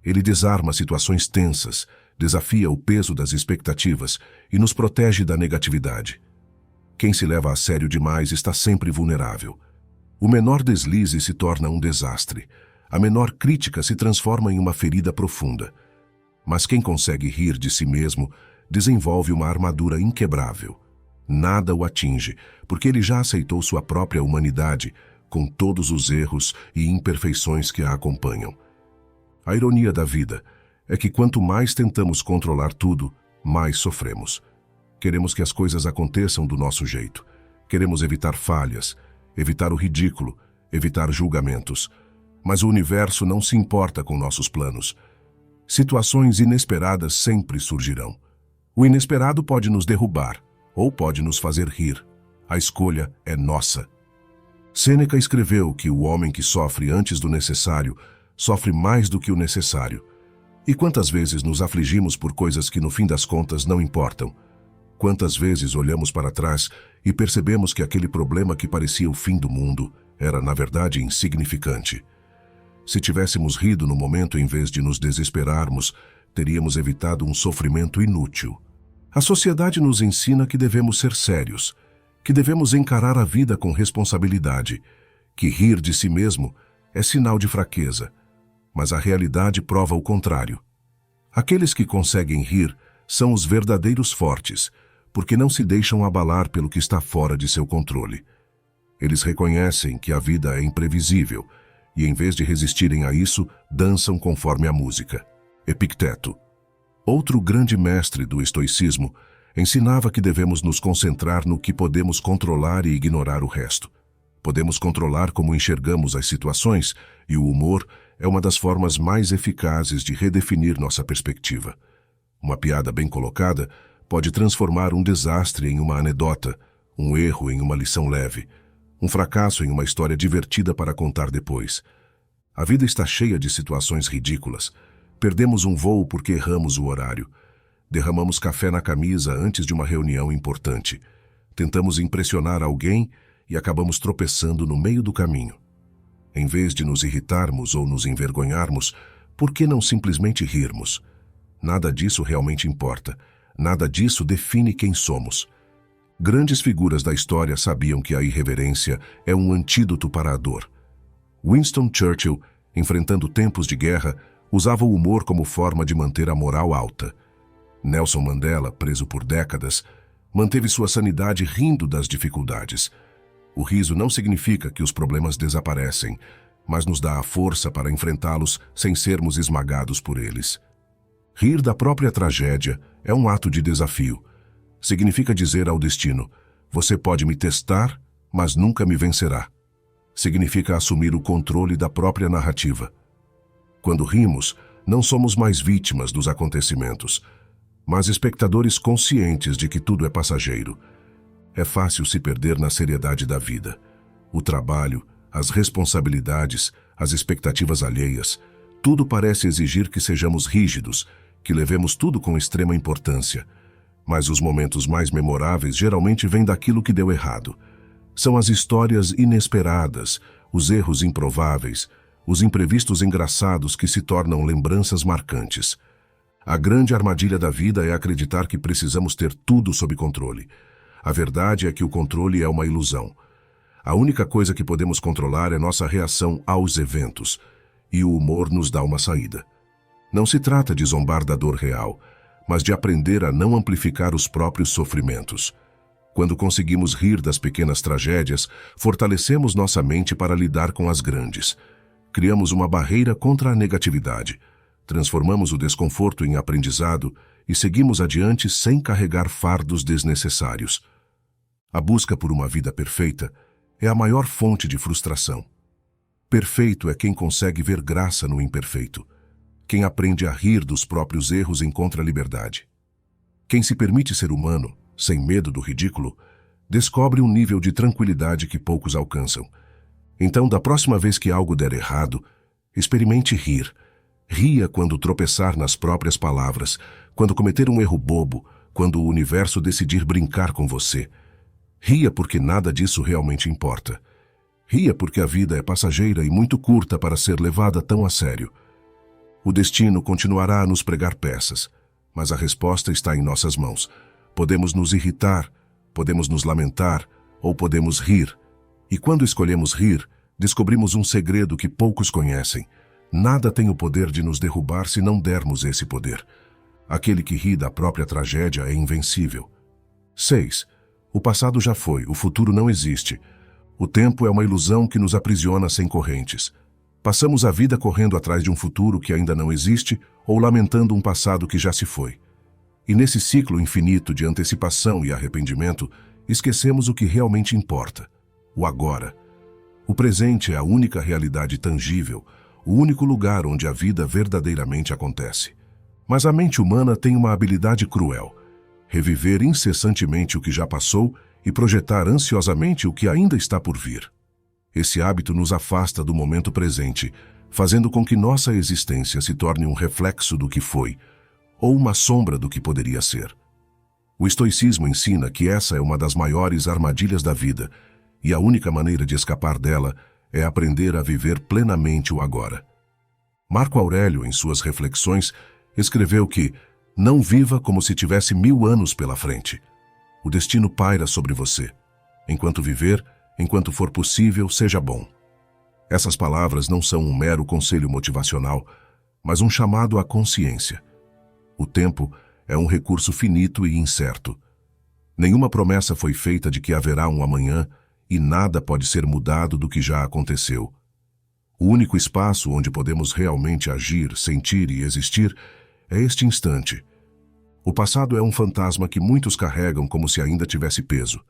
Ele desarma situações tensas, desafia o peso das expectativas e nos protege da negatividade. Quem se leva a sério demais está sempre vulnerável. O menor deslize se torna um desastre. A menor crítica se transforma em uma ferida profunda. Mas quem consegue rir de si mesmo desenvolve uma armadura inquebrável. Nada o atinge, porque ele já aceitou sua própria humanidade, com todos os erros e imperfeições que a acompanham. A ironia da vida é que quanto mais tentamos controlar tudo, mais sofremos. Queremos que as coisas aconteçam do nosso jeito. Queremos evitar falhas, evitar o ridículo, evitar julgamentos. Mas o universo não se importa com nossos planos. Situações inesperadas sempre surgirão. O inesperado pode nos derrubar, ou pode nos fazer rir. A escolha é nossa. Sêneca escreveu que o homem que sofre antes do necessário sofre mais do que o necessário. E quantas vezes nos afligimos por coisas que no fim das contas não importam? Quantas vezes olhamos para trás e percebemos que aquele problema que parecia o fim do mundo era, na verdade, insignificante? Se tivéssemos rido no momento em vez de nos desesperarmos, teríamos evitado um sofrimento inútil. A sociedade nos ensina que devemos ser sérios, que devemos encarar a vida com responsabilidade, que rir de si mesmo é sinal de fraqueza, mas a realidade prova o contrário. Aqueles que conseguem rir são os verdadeiros fortes, porque não se deixam abalar pelo que está fora de seu controle. Eles reconhecem que a vida é imprevisível e, em vez de resistirem a isso, dançam conforme a música. Epicteto, outro grande mestre do estoicismo, ensinava que devemos nos concentrar no que podemos controlar e ignorar o resto. Podemos controlar como enxergamos as situações, e o humor é uma das formas mais eficazes de redefinir nossa perspectiva. Uma piada bem colocada pode transformar um desastre em uma anedota, um erro em uma lição leve, um fracasso em uma história divertida para contar depois. A vida está cheia de situações ridículas. Perdemos um voo porque erramos o horário. Derramamos café na camisa antes de uma reunião importante. Tentamos impressionar alguém e acabamos tropeçando no meio do caminho. Em vez de nos irritarmos ou nos envergonharmos, por que não simplesmente rirmos? Nada disso realmente importa. Nada disso define quem somos. Grandes figuras da história sabiam que a irreverência é um antídoto para a dor. Winston Churchill, enfrentando tempos de guerra, usava o humor como forma de manter a moral alta. Nelson Mandela, preso por décadas, manteve sua sanidade rindo das dificuldades. O riso não significa que os problemas desaparecem, mas nos dá a força para enfrentá-los sem sermos esmagados por eles. Rir da própria tragédia é um ato de desafio. Significa dizer ao destino: você pode me testar, mas nunca me vencerá. Significa assumir o controle da própria narrativa. Quando rimos, não somos mais vítimas dos acontecimentos, mas espectadores conscientes de que tudo é passageiro. É fácil se perder na seriedade da vida. O trabalho, as responsabilidades, as expectativas alheias, tudo parece exigir que sejamos rígidos, que levemos tudo com extrema importância. Mas os momentos mais memoráveis geralmente vêm daquilo que deu errado. São as histórias inesperadas, os erros improváveis, os imprevistos engraçados que se tornam lembranças marcantes. A grande armadilha da vida é acreditar que precisamos ter tudo sob controle. A verdade é que o controle é uma ilusão. A única coisa que podemos controlar é nossa reação aos eventos, e o humor nos dá uma saída. Não se trata de zombar da dor real, mas de aprender a não amplificar os próprios sofrimentos. Quando conseguimos rir das pequenas tragédias, fortalecemos nossa mente para lidar com as grandes. Criamos uma barreira contra a negatividade. Transformamos o desconforto em aprendizado e seguimos adiante sem carregar fardos desnecessários. A busca por uma vida perfeita é a maior fonte de frustração. Perfeito é quem consegue ver graça no imperfeito. Quem aprende a rir dos próprios erros encontra liberdade. Quem se permite ser humano, sem medo do ridículo, descobre um nível de tranquilidade que poucos alcançam. Então, da próxima vez que algo der errado, experimente rir. Ria quando tropeçar nas próprias palavras, quando cometer um erro bobo, quando o universo decidir brincar com você. Ria porque nada disso realmente importa. Ria porque a vida é passageira e muito curta para ser levada tão a sério. O destino continuará a nos pregar peças, mas a resposta está em nossas mãos. Podemos nos irritar, podemos nos lamentar ou podemos rir. E quando escolhemos rir, descobrimos um segredo que poucos conhecem. Nada tem o poder de nos derrubar se não dermos esse poder. Aquele que ri da própria tragédia é invencível. 6. O passado já foi, o futuro não existe. O tempo é uma ilusão que nos aprisiona sem correntes. Passamos a vida correndo atrás de um futuro que ainda não existe ou lamentando um passado que já se foi. E nesse ciclo infinito de antecipação e arrependimento, esquecemos o que realmente importa: o agora. O presente é a única realidade tangível, o único lugar onde a vida verdadeiramente acontece. Mas a mente humana tem uma habilidade cruel: reviver incessantemente o que já passou e projetar ansiosamente o que ainda está por vir. Esse hábito nos afasta do momento presente, fazendo com que nossa existência se torne um reflexo do que foi, ou uma sombra do que poderia ser. O estoicismo ensina que essa é uma das maiores armadilhas da vida, e a única maneira de escapar dela é aprender a viver plenamente o agora. Marco Aurélio, em suas reflexões, escreveu que não viva como se tivesse 1000 anos pela frente. O destino paira sobre você. Enquanto viver, enquanto for possível, seja bom. Essas palavras não são um mero conselho motivacional, mas um chamado à consciência. O tempo é um recurso finito e incerto. Nenhuma promessa foi feita de que haverá um amanhã e nada pode ser mudado do que já aconteceu. O único espaço onde podemos realmente agir, sentir e existir é este instante. O passado é um fantasma que muitos carregam como se ainda tivesse peso.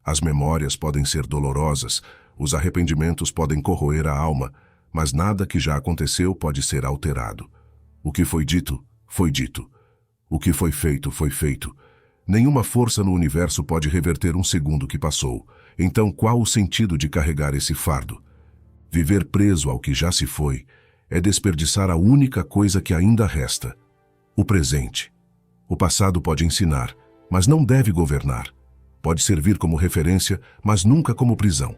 As memórias podem ser dolorosas, os arrependimentos podem corroer a alma, mas nada que já aconteceu pode ser alterado. O que foi dito, foi dito. O que foi feito, foi feito. Nenhuma força no universo pode reverter um segundo que passou. Então, qual o sentido de carregar esse fardo? Viver preso ao que já se foi é desperdiçar a única coisa que ainda resta: o presente. O passado pode ensinar, mas não deve governar. Pode servir como referência, mas nunca como prisão.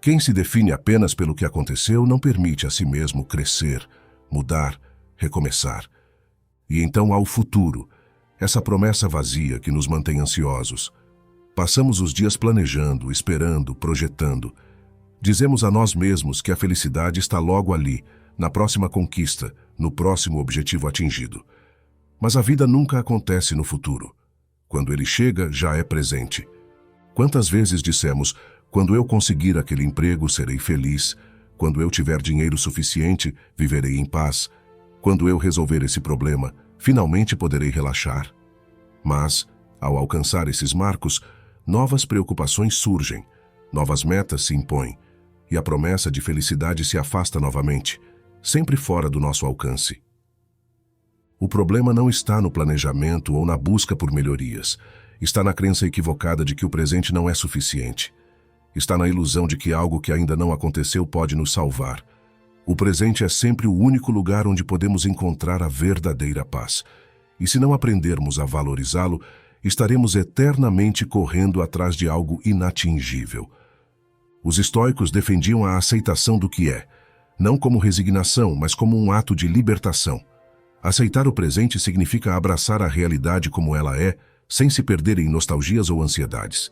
Quem se define apenas pelo que aconteceu não permite a si mesmo crescer, mudar, recomeçar. E então há o futuro, essa promessa vazia que nos mantém ansiosos. Passamos os dias planejando, esperando, projetando. Dizemos a nós mesmos que a felicidade está logo ali, na próxima conquista, no próximo objetivo atingido. Mas a vida nunca acontece no futuro. Quando ele chega, já é presente. Quantas vezes dissemos: quando eu conseguir aquele emprego, serei feliz. Quando eu tiver dinheiro suficiente, viverei em paz. Quando eu resolver esse problema, finalmente poderei relaxar. Mas, ao alcançar esses marcos, novas preocupações surgem, novas metas se impõem, e a promessa de felicidade se afasta novamente, sempre fora do nosso alcance. O problema não está no planejamento ou na busca por melhorias. Está na crença equivocada de que o presente não é suficiente. Está na ilusão de que algo que ainda não aconteceu pode nos salvar. O presente é sempre o único lugar onde podemos encontrar a verdadeira paz. E se não aprendermos a valorizá-lo, estaremos eternamente correndo atrás de algo inatingível. Os estoicos defendiam a aceitação do que é, não como resignação, mas como um ato de libertação. Aceitar o presente significa abraçar a realidade como ela é, sem se perder em nostalgias ou ansiedades.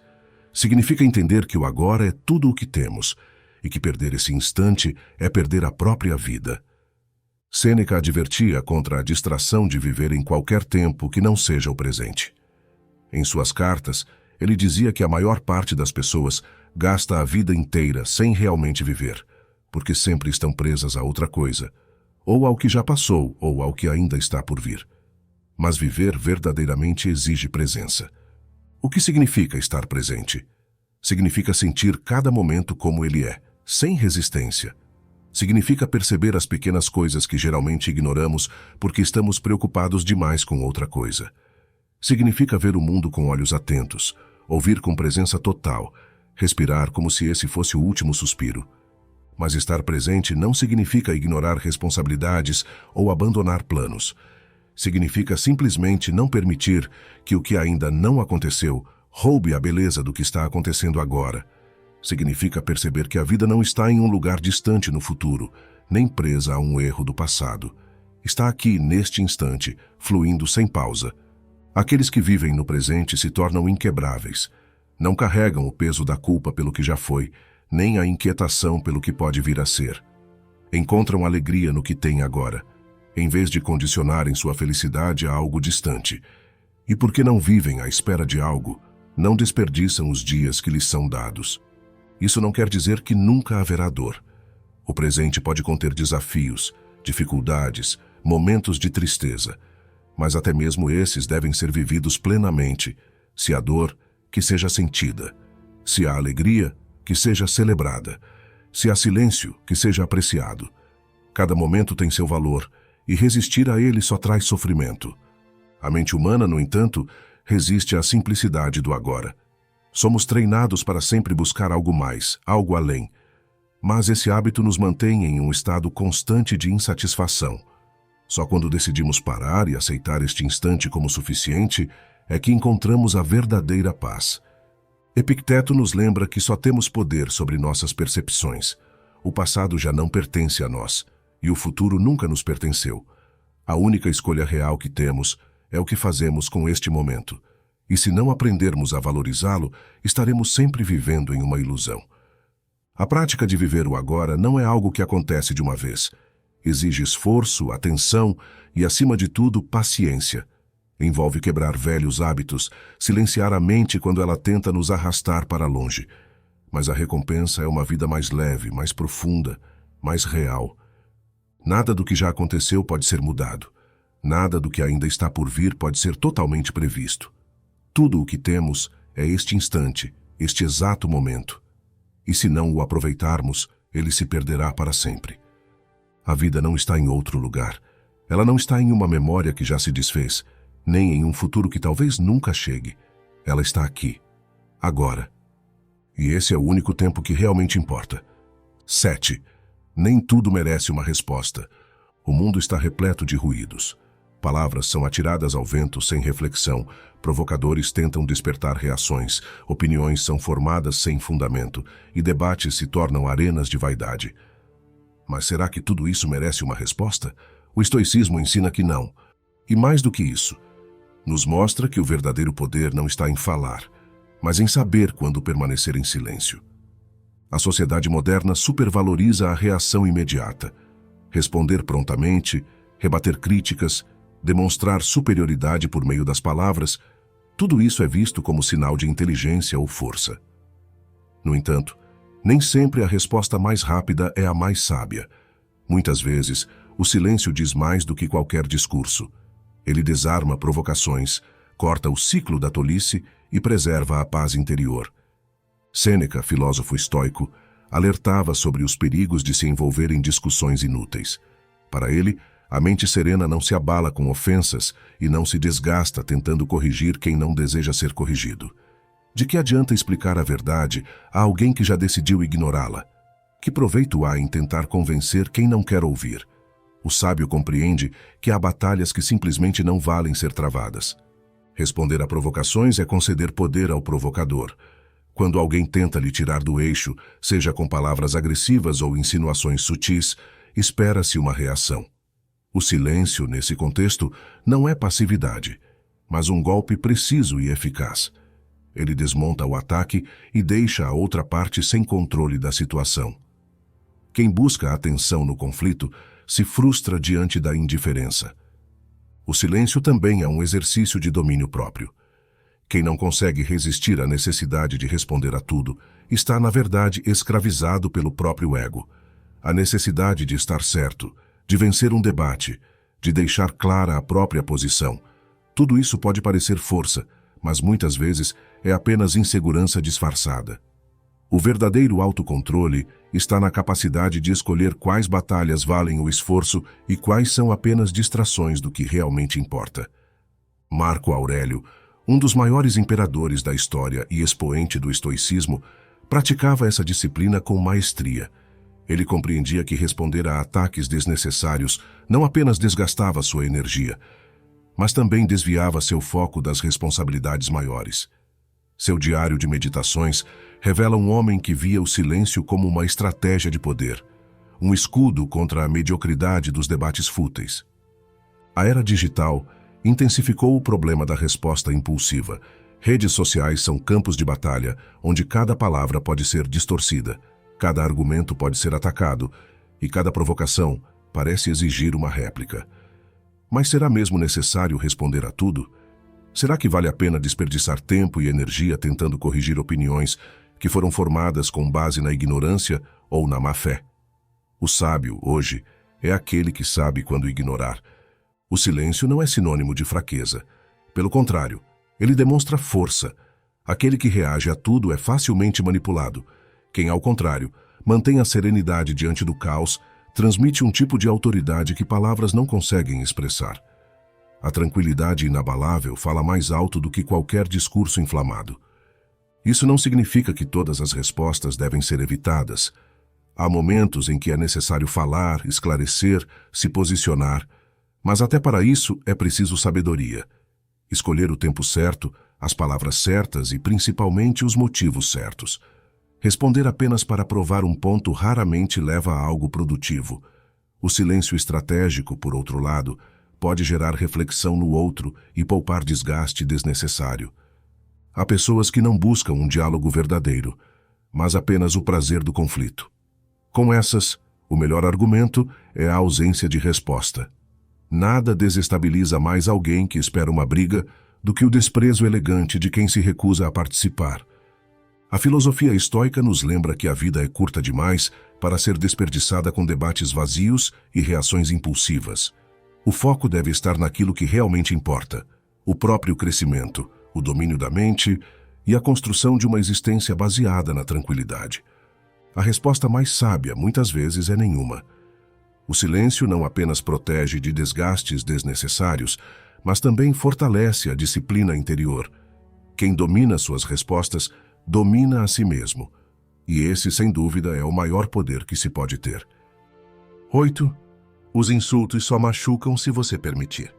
Significa entender que o agora é tudo o que temos, e que perder esse instante é perder a própria vida. Sêneca advertia contra a distração de viver em qualquer tempo que não seja o presente. Em suas cartas, ele dizia que a maior parte das pessoas gasta a vida inteira sem realmente viver, porque sempre estão presas a outra coisa, ou ao que já passou, ou ao que ainda está por vir. Mas viver verdadeiramente exige presença. O que significa estar presente? Significa sentir cada momento como ele é, sem resistência. Significa perceber as pequenas coisas que geralmente ignoramos porque estamos preocupados demais com outra coisa. Significa ver o mundo com olhos atentos, ouvir com presença total, respirar como se esse fosse o último suspiro. Mas estar presente não significa ignorar responsabilidades ou abandonar planos. Significa simplesmente não permitir que o que ainda não aconteceu roube a beleza do que está acontecendo agora. Significa perceber que a vida não está em um lugar distante no futuro, nem presa a um erro do passado. Está aqui, neste instante, fluindo sem pausa. Aqueles que vivem no presente se tornam inquebráveis. Não carregam o peso da culpa pelo que já foi, nem a inquietação pelo que pode vir a ser. Encontram alegria no que têm agora, em vez de condicionarem sua felicidade a algo distante. E porque não vivem à espera de algo, não desperdiçam os dias que lhes são dados. Isso não quer dizer que nunca haverá dor. O presente pode conter desafios, dificuldades, momentos de tristeza, mas até mesmo esses devem ser vividos plenamente. Se há dor, que seja sentida. Se há alegria, que seja celebrada. Se há silêncio, que seja apreciado. Cada momento tem seu valor, e resistir a ele só traz sofrimento. A mente humana, no entanto, resiste à simplicidade do agora. Somos treinados para sempre buscar algo mais, algo além. Mas esse hábito nos mantém em um estado constante de insatisfação. Só quando decidimos parar e aceitar este instante como suficiente é que encontramos a verdadeira paz. Epicteto nos lembra que só temos poder sobre nossas percepções. O passado já não pertence a nós, e o futuro nunca nos pertenceu. A única escolha real que temos é o que fazemos com este momento. E se não aprendermos a valorizá-lo, estaremos sempre vivendo em uma ilusão. A prática de viver o agora não é algo que acontece de uma vez. Exige esforço, atenção e, acima de tudo, paciência. Envolve quebrar velhos hábitos, silenciar a mente quando ela tenta nos arrastar para longe. Mas a recompensa é uma vida mais leve, mais profunda, mais real. Nada do que já aconteceu pode ser mudado. Nada do que ainda está por vir pode ser totalmente previsto. Tudo o que temos é este instante, este exato momento. E se não o aproveitarmos, ele se perderá para sempre. A vida não está em outro lugar. Ela não está em uma memória que já se desfez. nem em um futuro que talvez nunca chegue. Ela está aqui, agora. E esse é o único tempo que realmente importa. 7. Nem tudo merece uma resposta. O mundo está repleto de ruídos. Palavras são atiradas ao vento sem reflexão, provocadores tentam despertar reações, opiniões são formadas sem fundamento e debates se tornam arenas de vaidade. Mas será que tudo isso merece uma resposta? O estoicismo ensina que não. E mais do que isso, nos mostra que o verdadeiro poder não está em falar, mas em saber quando permanecer em silêncio. A sociedade moderna supervaloriza a reação imediata. Responder prontamente, rebater críticas, demonstrar superioridade por meio das palavras, tudo isso é visto como sinal de inteligência ou força. No entanto, nem sempre a resposta mais rápida é a mais sábia. Muitas vezes, o silêncio diz mais do que qualquer discurso. Ele desarma provocações, corta o ciclo da tolice e preserva a paz interior. Sêneca, filósofo estoico, alertava sobre os perigos de se envolver em discussões inúteis. Para ele, a mente serena não se abala com ofensas e não se desgasta tentando corrigir quem não deseja ser corrigido. De que adianta explicar a verdade a alguém que já decidiu ignorá-la? Que proveito há em tentar convencer quem não quer ouvir? O sábio compreende que há batalhas que simplesmente não valem ser travadas. Responder a provocações é conceder poder ao provocador. Quando alguém tenta lhe tirar do eixo, seja com palavras agressivas ou insinuações sutis, espera-se uma reação. O silêncio, nesse contexto, não é passividade, mas um golpe preciso e eficaz. Ele desmonta o ataque e deixa a outra parte sem controle da situação. Quem busca atenção no conflito se frustra diante da indiferença. O silêncio também é um exercício de domínio próprio. Quem não consegue resistir à necessidade de responder a tudo está, na verdade, escravizado pelo próprio ego. A necessidade de estar certo, de vencer um debate, de deixar clara a própria posição. Tudo isso pode parecer força, mas muitas vezes é apenas insegurança disfarçada. O verdadeiro autocontrole está na capacidade de escolher quais batalhas valem o esforço e quais são apenas distrações do que realmente importa. Marco Aurélio, um dos maiores imperadores da história e expoente do estoicismo, praticava essa disciplina com maestria. Ele compreendia que responder a ataques desnecessários não apenas desgastava sua energia, mas também desviava seu foco das responsabilidades maiores. Seu diário de meditações revela um homem que via o silêncio como uma estratégia de poder, um escudo contra a mediocridade dos debates fúteis. A era digital intensificou o problema da resposta impulsiva. Redes sociais são campos de batalha onde cada palavra pode ser distorcida, cada argumento pode ser atacado e cada provocação parece exigir uma réplica. Mas será mesmo necessário responder a tudo? Será que vale a pena desperdiçar tempo e energia tentando corrigir opiniões que foram formadas com base na ignorância ou na má-fé? O sábio, hoje, é aquele que sabe quando ignorar. O silêncio não é sinônimo de fraqueza. Pelo contrário, ele demonstra força. Aquele que reage a tudo é facilmente manipulado. Quem, ao contrário, mantém a serenidade diante do caos, transmite um tipo de autoridade que palavras não conseguem expressar. A tranquilidade inabalável fala mais alto do que qualquer discurso inflamado. Isso não significa que todas as respostas devem ser evitadas. Há momentos em que é necessário falar, esclarecer, se posicionar, mas até para isso é preciso sabedoria. Escolher o tempo certo, as palavras certas e principalmente os motivos certos. Responder apenas para provar um ponto raramente leva a algo produtivo. O silêncio estratégico, por outro lado, pode gerar reflexão no outro e poupar desgaste desnecessário. Há pessoas que não buscam um diálogo verdadeiro, mas apenas o prazer do conflito. Com essas, o melhor argumento é a ausência de resposta. Nada desestabiliza mais alguém que espera uma briga do que o desprezo elegante de quem se recusa a participar. A filosofia estoica nos lembra que a vida é curta demais para ser desperdiçada com debates vazios e reações impulsivas. O foco deve estar naquilo que realmente importa: o próprio crescimento, o domínio da mente e a construção de uma existência baseada na tranquilidade. A resposta mais sábia, muitas vezes, é nenhuma. O silêncio não apenas protege de desgastes desnecessários, mas também fortalece a disciplina interior. Quem domina suas respostas, domina a si mesmo. E esse, sem dúvida, é o maior poder que se pode ter. 8. Os insultos só machucam se você permitir.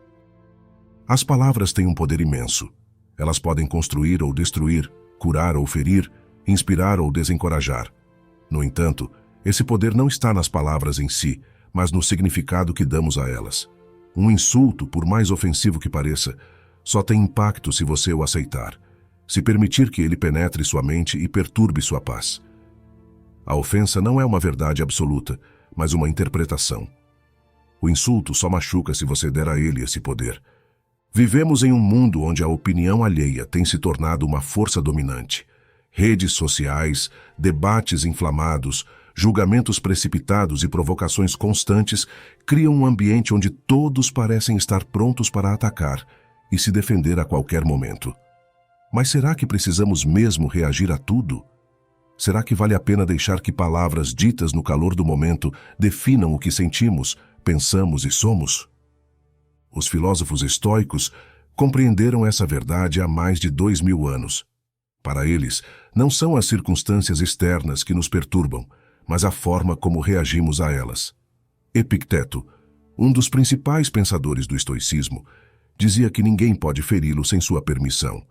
As palavras têm um poder imenso. Elas podem construir ou destruir, curar ou ferir, inspirar ou desencorajar. No entanto, esse poder não está nas palavras em si, mas no significado que damos a elas. Um insulto, por mais ofensivo que pareça, só tem impacto se você o aceitar, se permitir que ele penetre sua mente e perturbe sua paz. A ofensa não é uma verdade absoluta, mas uma interpretação. O insulto só machuca se você der a ele esse poder. Vivemos em um mundo onde a opinião alheia tem se tornado uma força dominante. Redes sociais, debates inflamados, julgamentos precipitados e provocações constantes criam um ambiente onde todos parecem estar prontos para atacar e se defender a qualquer momento. Mas será que precisamos mesmo reagir a tudo? Será que vale a pena deixar que palavras ditas no calor do momento definam o que sentimos, pensamos e somos? Os filósofos estoicos compreenderam essa verdade há mais de 2000 anos. Para eles, não são as circunstâncias externas que nos perturbam, mas a forma como reagimos a elas. Epicteto, um dos principais pensadores do estoicismo, dizia que ninguém pode feri-lo sem sua permissão.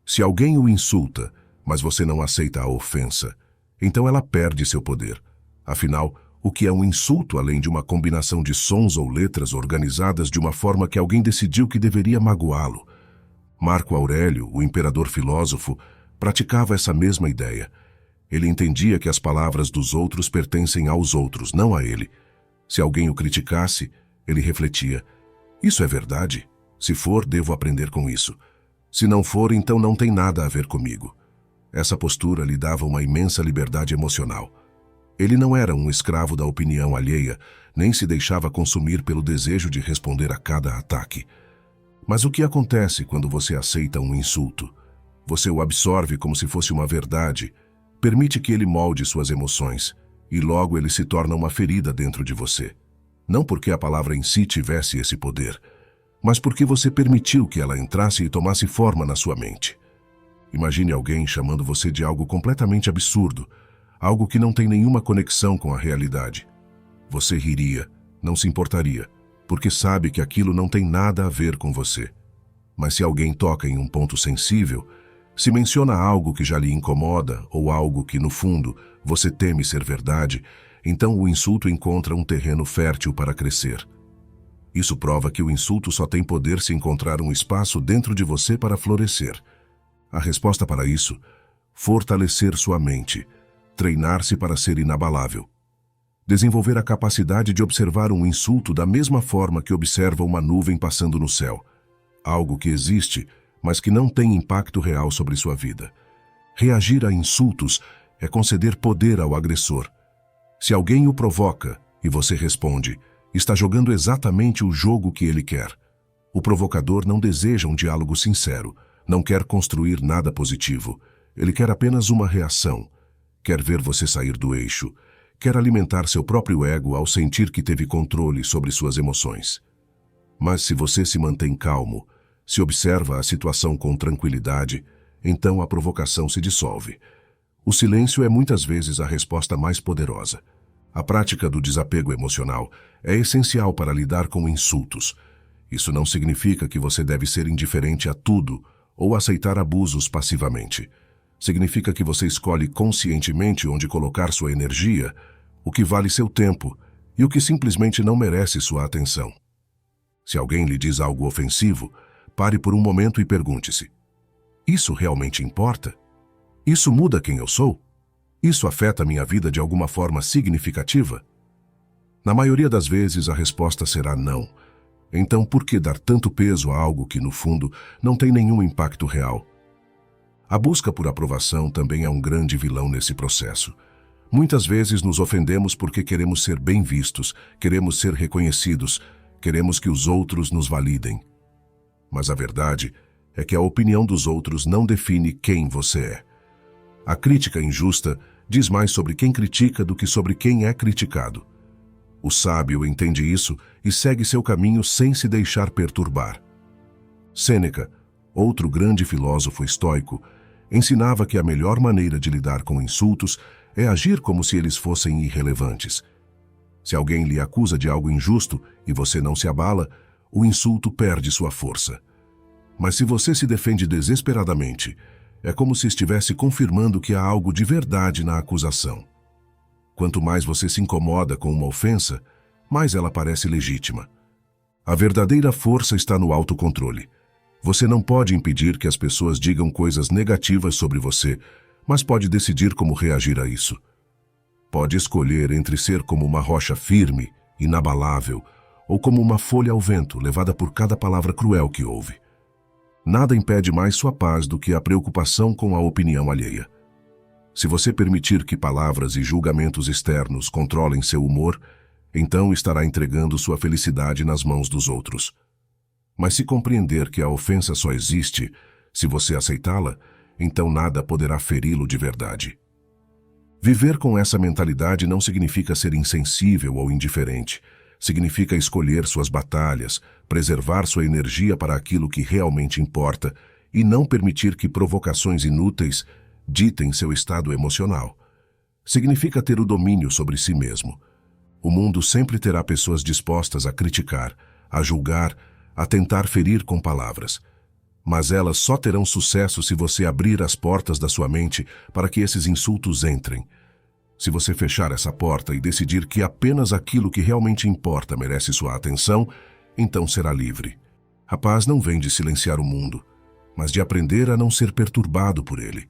Se alguém o insulta, mas você não aceita a ofensa, então ela perde seu poder. Afinal, o que é um insulto além de uma combinação de sons ou letras organizadas de uma forma que alguém decidiu que deveria magoá-lo? Marco Aurélio, o imperador filósofo, praticava essa mesma ideia. Ele entendia que as palavras dos outros pertencem aos outros, não a ele. Se alguém o criticasse, ele refletia: isso é verdade? Se for, devo aprender com isso. Se não for, então não tem nada a ver comigo. Essa postura lhe dava uma imensa liberdade emocional. Ele não era um escravo da opinião alheia, nem se deixava consumir pelo desejo de responder a cada ataque. Mas o que acontece quando você aceita um insulto? Você o absorve como se fosse uma verdade, permite que ele molde suas emoções, e logo ele se torna uma ferida dentro de você. Não porque a palavra em si tivesse esse poder, mas porque você permitiu que ela entrasse e tomasse forma na sua mente. Imagine alguém chamando você de algo completamente absurdo, algo que não tem nenhuma conexão com a realidade. Você riria, não se importaria, porque sabe que aquilo não tem nada a ver com você. Mas se alguém toca em um ponto sensível, se menciona algo que já lhe incomoda ou algo que, no fundo, você teme ser verdade, então o insulto encontra um terreno fértil para crescer. Isso prova que o insulto só tem poder se encontrar um espaço dentro de você para florescer. A resposta para isso: fortalecer sua mente, treinar-se para ser inabalável. Desenvolver a capacidade de observar um insulto da mesma forma que observa uma nuvem passando no céu. Algo que existe, mas que não tem impacto real sobre sua vida. Reagir a insultos é conceder poder ao agressor. Se alguém o provoca e você responde, está jogando exatamente o jogo que ele quer. O provocador não deseja um diálogo sincero, não quer construir nada positivo. Ele quer apenas uma reação. Quer ver você sair do eixo. Quer alimentar seu próprio ego ao sentir que teve controle sobre suas emoções. Mas se você se mantém calmo, se observa a situação com tranquilidade, então a provocação se dissolve. O silêncio é muitas vezes a resposta mais poderosa. A prática do desapego emocional é essencial para lidar com insultos. Isso não significa que você deve ser indiferente a tudo ou aceitar abusos passivamente. Significa que você escolhe conscientemente onde colocar sua energia, o que vale seu tempo e o que simplesmente não merece sua atenção. Se alguém lhe diz algo ofensivo, pare por um momento e pergunte-se: isso realmente importa? Isso muda quem eu sou? Isso afeta minha vida de alguma forma significativa? Na maioria das vezes a resposta será não. Então por que dar tanto peso a algo que, no fundo, não tem nenhum impacto real? A busca por aprovação também é um grande vilão nesse processo. Muitas vezes nos ofendemos porque queremos ser bem vistos, queremos ser reconhecidos, queremos que os outros nos validem. Mas a verdade é que a opinião dos outros não define quem você é. A crítica injusta diz mais sobre quem critica do que sobre quem é criticado. O sábio entende isso e segue seu caminho sem se deixar perturbar. Sêneca, outro grande filósofo estoico, ensinava que a melhor maneira de lidar com insultos é agir como se eles fossem irrelevantes. Se alguém lhe acusa de algo injusto e você não se abala, o insulto perde sua força. Mas se você se defende desesperadamente, é como se estivesse confirmando que há algo de verdade na acusação. Quanto mais você se incomoda com uma ofensa, mais ela parece legítima. A verdadeira força está no autocontrole. Você não pode impedir que as pessoas digam coisas negativas sobre você, mas pode decidir como reagir a isso. Pode escolher entre ser como uma rocha firme, inabalável, ou como uma folha ao vento, levada por cada palavra cruel que ouve. Nada impede mais sua paz do que a preocupação com a opinião alheia. Se você permitir que palavras e julgamentos externos controlem seu humor, então estará entregando sua felicidade nas mãos dos outros. Mas se compreender que a ofensa só existe se você aceitá-la, então nada poderá feri-lo de verdade. Viver com essa mentalidade não significa ser insensível ou indiferente. Significa escolher suas batalhas, preservar sua energia para aquilo que realmente importa e não permitir que provocações inúteis ditem seu estado emocional. Significa ter o domínio sobre si mesmo. O mundo sempre terá pessoas dispostas a criticar, a julgar, a tentar ferir com palavras. Mas elas só terão sucesso se você abrir as portas da sua mente para que esses insultos entrem. Se você fechar essa porta e decidir que apenas aquilo que realmente importa merece sua atenção, então será livre. A paz não vem de silenciar o mundo, mas de aprender a não ser perturbado por ele.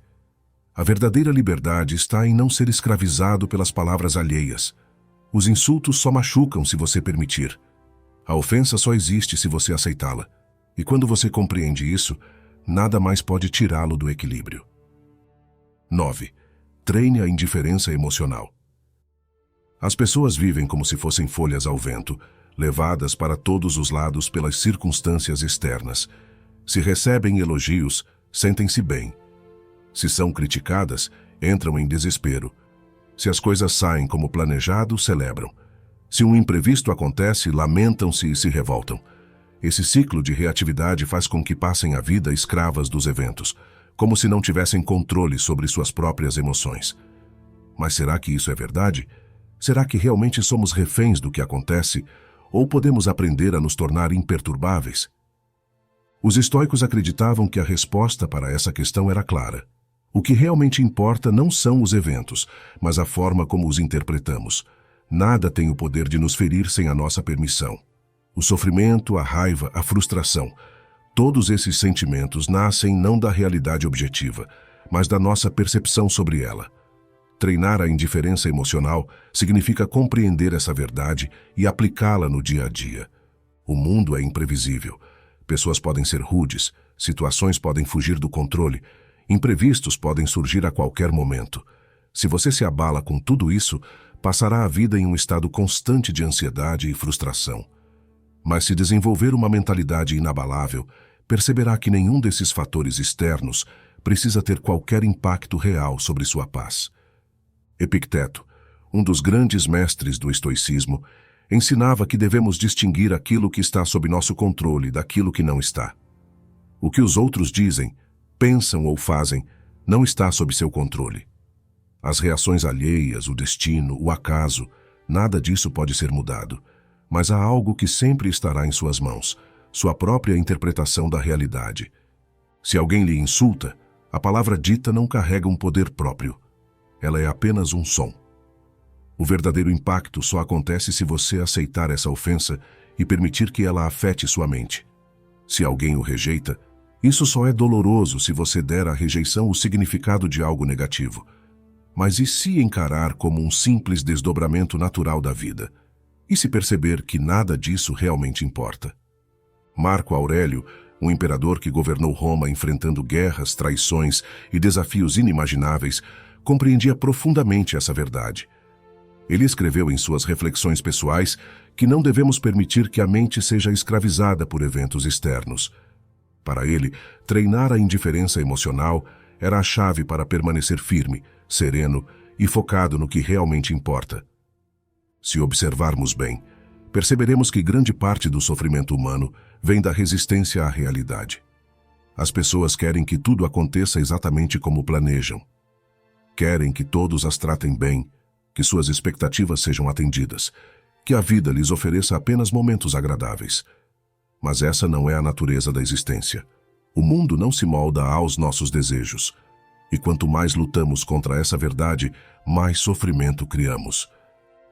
A verdadeira liberdade está em não ser escravizado pelas palavras alheias. Os insultos só machucam se você permitir. A ofensa só existe se você aceitá-la. E quando você compreende isso, nada mais pode tirá-lo do equilíbrio. 9. Treine a indiferença emocional. As pessoas vivem como se fossem folhas ao vento, levadas para todos os lados pelas circunstâncias externas. Se recebem elogios, sentem-se bem. Se são criticadas, entram em desespero. Se as coisas saem como planejado, celebram. Se um imprevisto acontece, lamentam-se e se revoltam. Esse ciclo de reatividade faz com que passem a vida escravas dos eventos, como se não tivessem controle sobre suas próprias emoções. Mas será que isso é verdade? Será que realmente somos reféns do que acontece, ou podemos aprender a nos tornar imperturbáveis? Os estoicos acreditavam que a resposta para essa questão era clara. O que realmente importa não são os eventos, mas a forma como os interpretamos. Nada tem o poder de nos ferir sem a nossa permissão. O sofrimento, a raiva, a frustração, todos esses sentimentos nascem não da realidade objetiva, mas da nossa percepção sobre ela. Treinar a indiferença emocional significa compreender essa verdade e aplicá-la no dia a dia. O mundo é imprevisível. Pessoas podem ser rudes, situações podem fugir do controle, imprevistos podem surgir a qualquer momento. Se você se abala com tudo isso, passará a vida em um estado constante de ansiedade e frustração. Mas se desenvolver uma mentalidade inabalável, perceberá que nenhum desses fatores externos precisa ter qualquer impacto real sobre sua paz. Epicteto, um dos grandes mestres do estoicismo, ensinava que devemos distinguir aquilo que está sob nosso controle daquilo que não está. O que os outros dizem, pensam ou fazem não está sob seu controle. As reações alheias, o destino, o acaso, nada disso pode ser mudado. Mas há algo que sempre estará em suas mãos, sua própria interpretação da realidade. Se alguém lhe insulta, a palavra dita não carrega um poder próprio. Ela é apenas um som. O verdadeiro impacto só acontece se você aceitar essa ofensa e permitir que ela afete sua mente. Se alguém o rejeita, isso só é doloroso se você der à rejeição o significado de algo negativo. Mas e se encarar como um simples desdobramento natural da vida? E se perceber que nada disso realmente importa? Marco Aurélio, um imperador que governou Roma enfrentando guerras, traições e desafios inimagináveis, compreendia profundamente essa verdade. Ele escreveu em suas reflexões pessoais que não devemos permitir que a mente seja escravizada por eventos externos. Para ele, treinar a indiferença emocional era a chave para permanecer firme, sereno e focado no que realmente importa. Se observarmos bem, perceberemos que grande parte do sofrimento humano vem da resistência à realidade. As pessoas querem que tudo aconteça exatamente como planejam. Querem que todos as tratem bem, que suas expectativas sejam atendidas, que a vida lhes ofereça apenas momentos agradáveis. Mas essa não é a natureza da existência. O mundo não se molda aos nossos desejos. E quanto mais lutamos contra essa verdade, mais sofrimento criamos.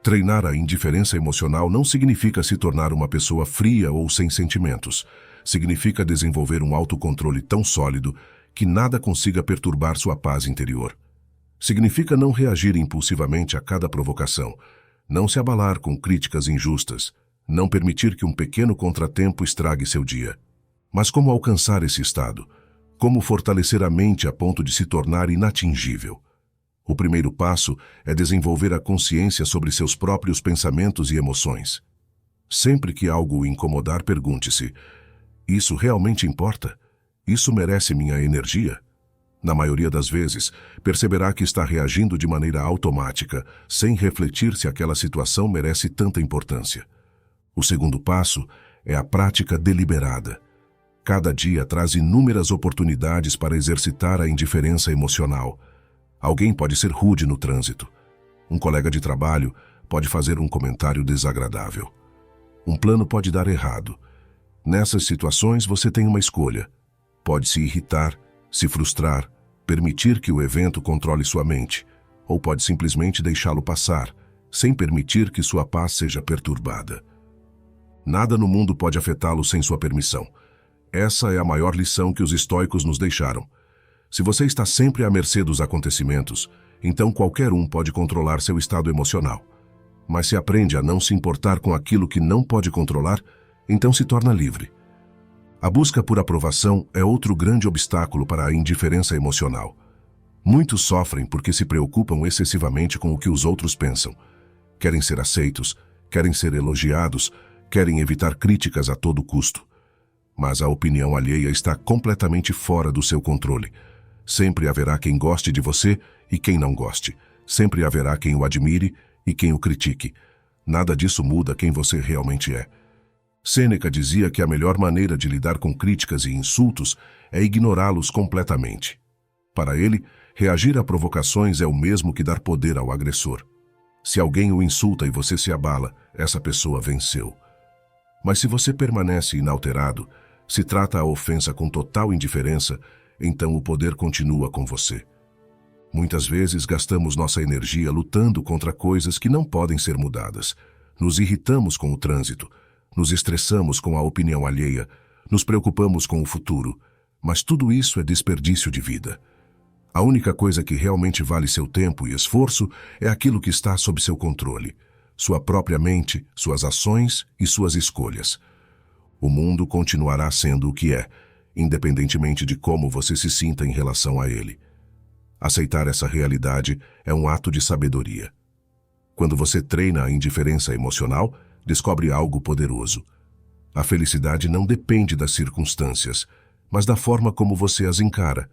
Treinar a indiferença emocional não significa se tornar uma pessoa fria ou sem sentimentos. Significa desenvolver um autocontrole tão sólido que nada consiga perturbar sua paz interior. Significa não reagir impulsivamente a cada provocação, não se abalar com críticas injustas, não permitir que um pequeno contratempo estrague seu dia. Mas como alcançar esse estado? Como fortalecer a mente a ponto de se tornar inatingível? O primeiro passo é desenvolver a consciência sobre seus próprios pensamentos e emoções. Sempre que algo o incomodar, pergunte-se: isso realmente importa? Isso merece minha energia? Na maioria das vezes, perceberá que está reagindo de maneira automática, sem refletir se aquela situação merece tanta importância. O segundo passo é a prática deliberada. Cada dia traz inúmeras oportunidades para exercitar a indiferença emocional. Alguém pode ser rude no trânsito. Um colega de trabalho pode fazer um comentário desagradável. Um plano pode dar errado. Nessas situações, você tem uma escolha. Pode se irritar, se frustrar, permitir que o evento controle sua mente, ou pode simplesmente deixá-lo passar, sem permitir que sua paz seja perturbada. Nada no mundo pode afetá-lo sem sua permissão. Essa é a maior lição que os estoicos nos deixaram. Se você está sempre à mercê dos acontecimentos, então qualquer um pode controlar seu estado emocional. Mas se aprende a não se importar com aquilo que não pode controlar, então se torna livre. A busca por aprovação é outro grande obstáculo para a indiferença emocional. Muitos sofrem porque se preocupam excessivamente com o que os outros pensam. Querem ser aceitos, querem ser elogiados, querem evitar críticas a todo custo. Mas a opinião alheia está completamente fora do seu controle. Sempre haverá quem goste de você e quem não goste. Sempre haverá quem o admire e quem o critique. Nada disso muda quem você realmente é. Sêneca dizia que a melhor maneira de lidar com críticas e insultos é ignorá-los completamente. Para ele, reagir a provocações é o mesmo que dar poder ao agressor. Se alguém o insulta e você se abala, essa pessoa venceu. Mas se você permanece inalterado, se trata a ofensa com total indiferença, então o poder continua com você. Muitas vezes gastamos nossa energia lutando contra coisas que não podem ser mudadas. Nos irritamos com o trânsito, nos estressamos com a opinião alheia, nos preocupamos com o futuro, mas tudo isso é desperdício de vida. A única coisa que realmente vale seu tempo e esforço é aquilo que está sob seu controle, sua própria mente, suas ações e suas escolhas. O mundo continuará sendo o que é, independentemente de como você se sinta em relação a ele. Aceitar essa realidade é um ato de sabedoria. Quando você treina a indiferença emocional, descobre algo poderoso. A felicidade não depende das circunstâncias, mas da forma como você as encara.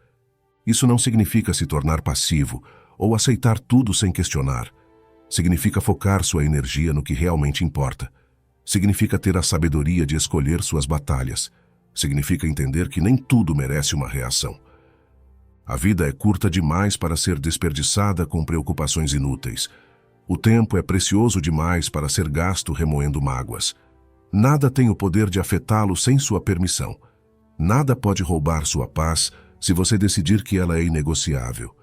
Isso não significa se tornar passivo ou aceitar tudo sem questionar. Significa focar sua energia no que realmente importa. Significa ter a sabedoria de escolher suas batalhas. Significa entender que nem tudo merece uma reação. A vida é curta demais para ser desperdiçada com preocupações inúteis. O tempo é precioso demais para ser gasto remoendo mágoas. Nada tem o poder de afetá-lo sem sua permissão. Nada pode roubar sua paz se você decidir que ela é inegociável.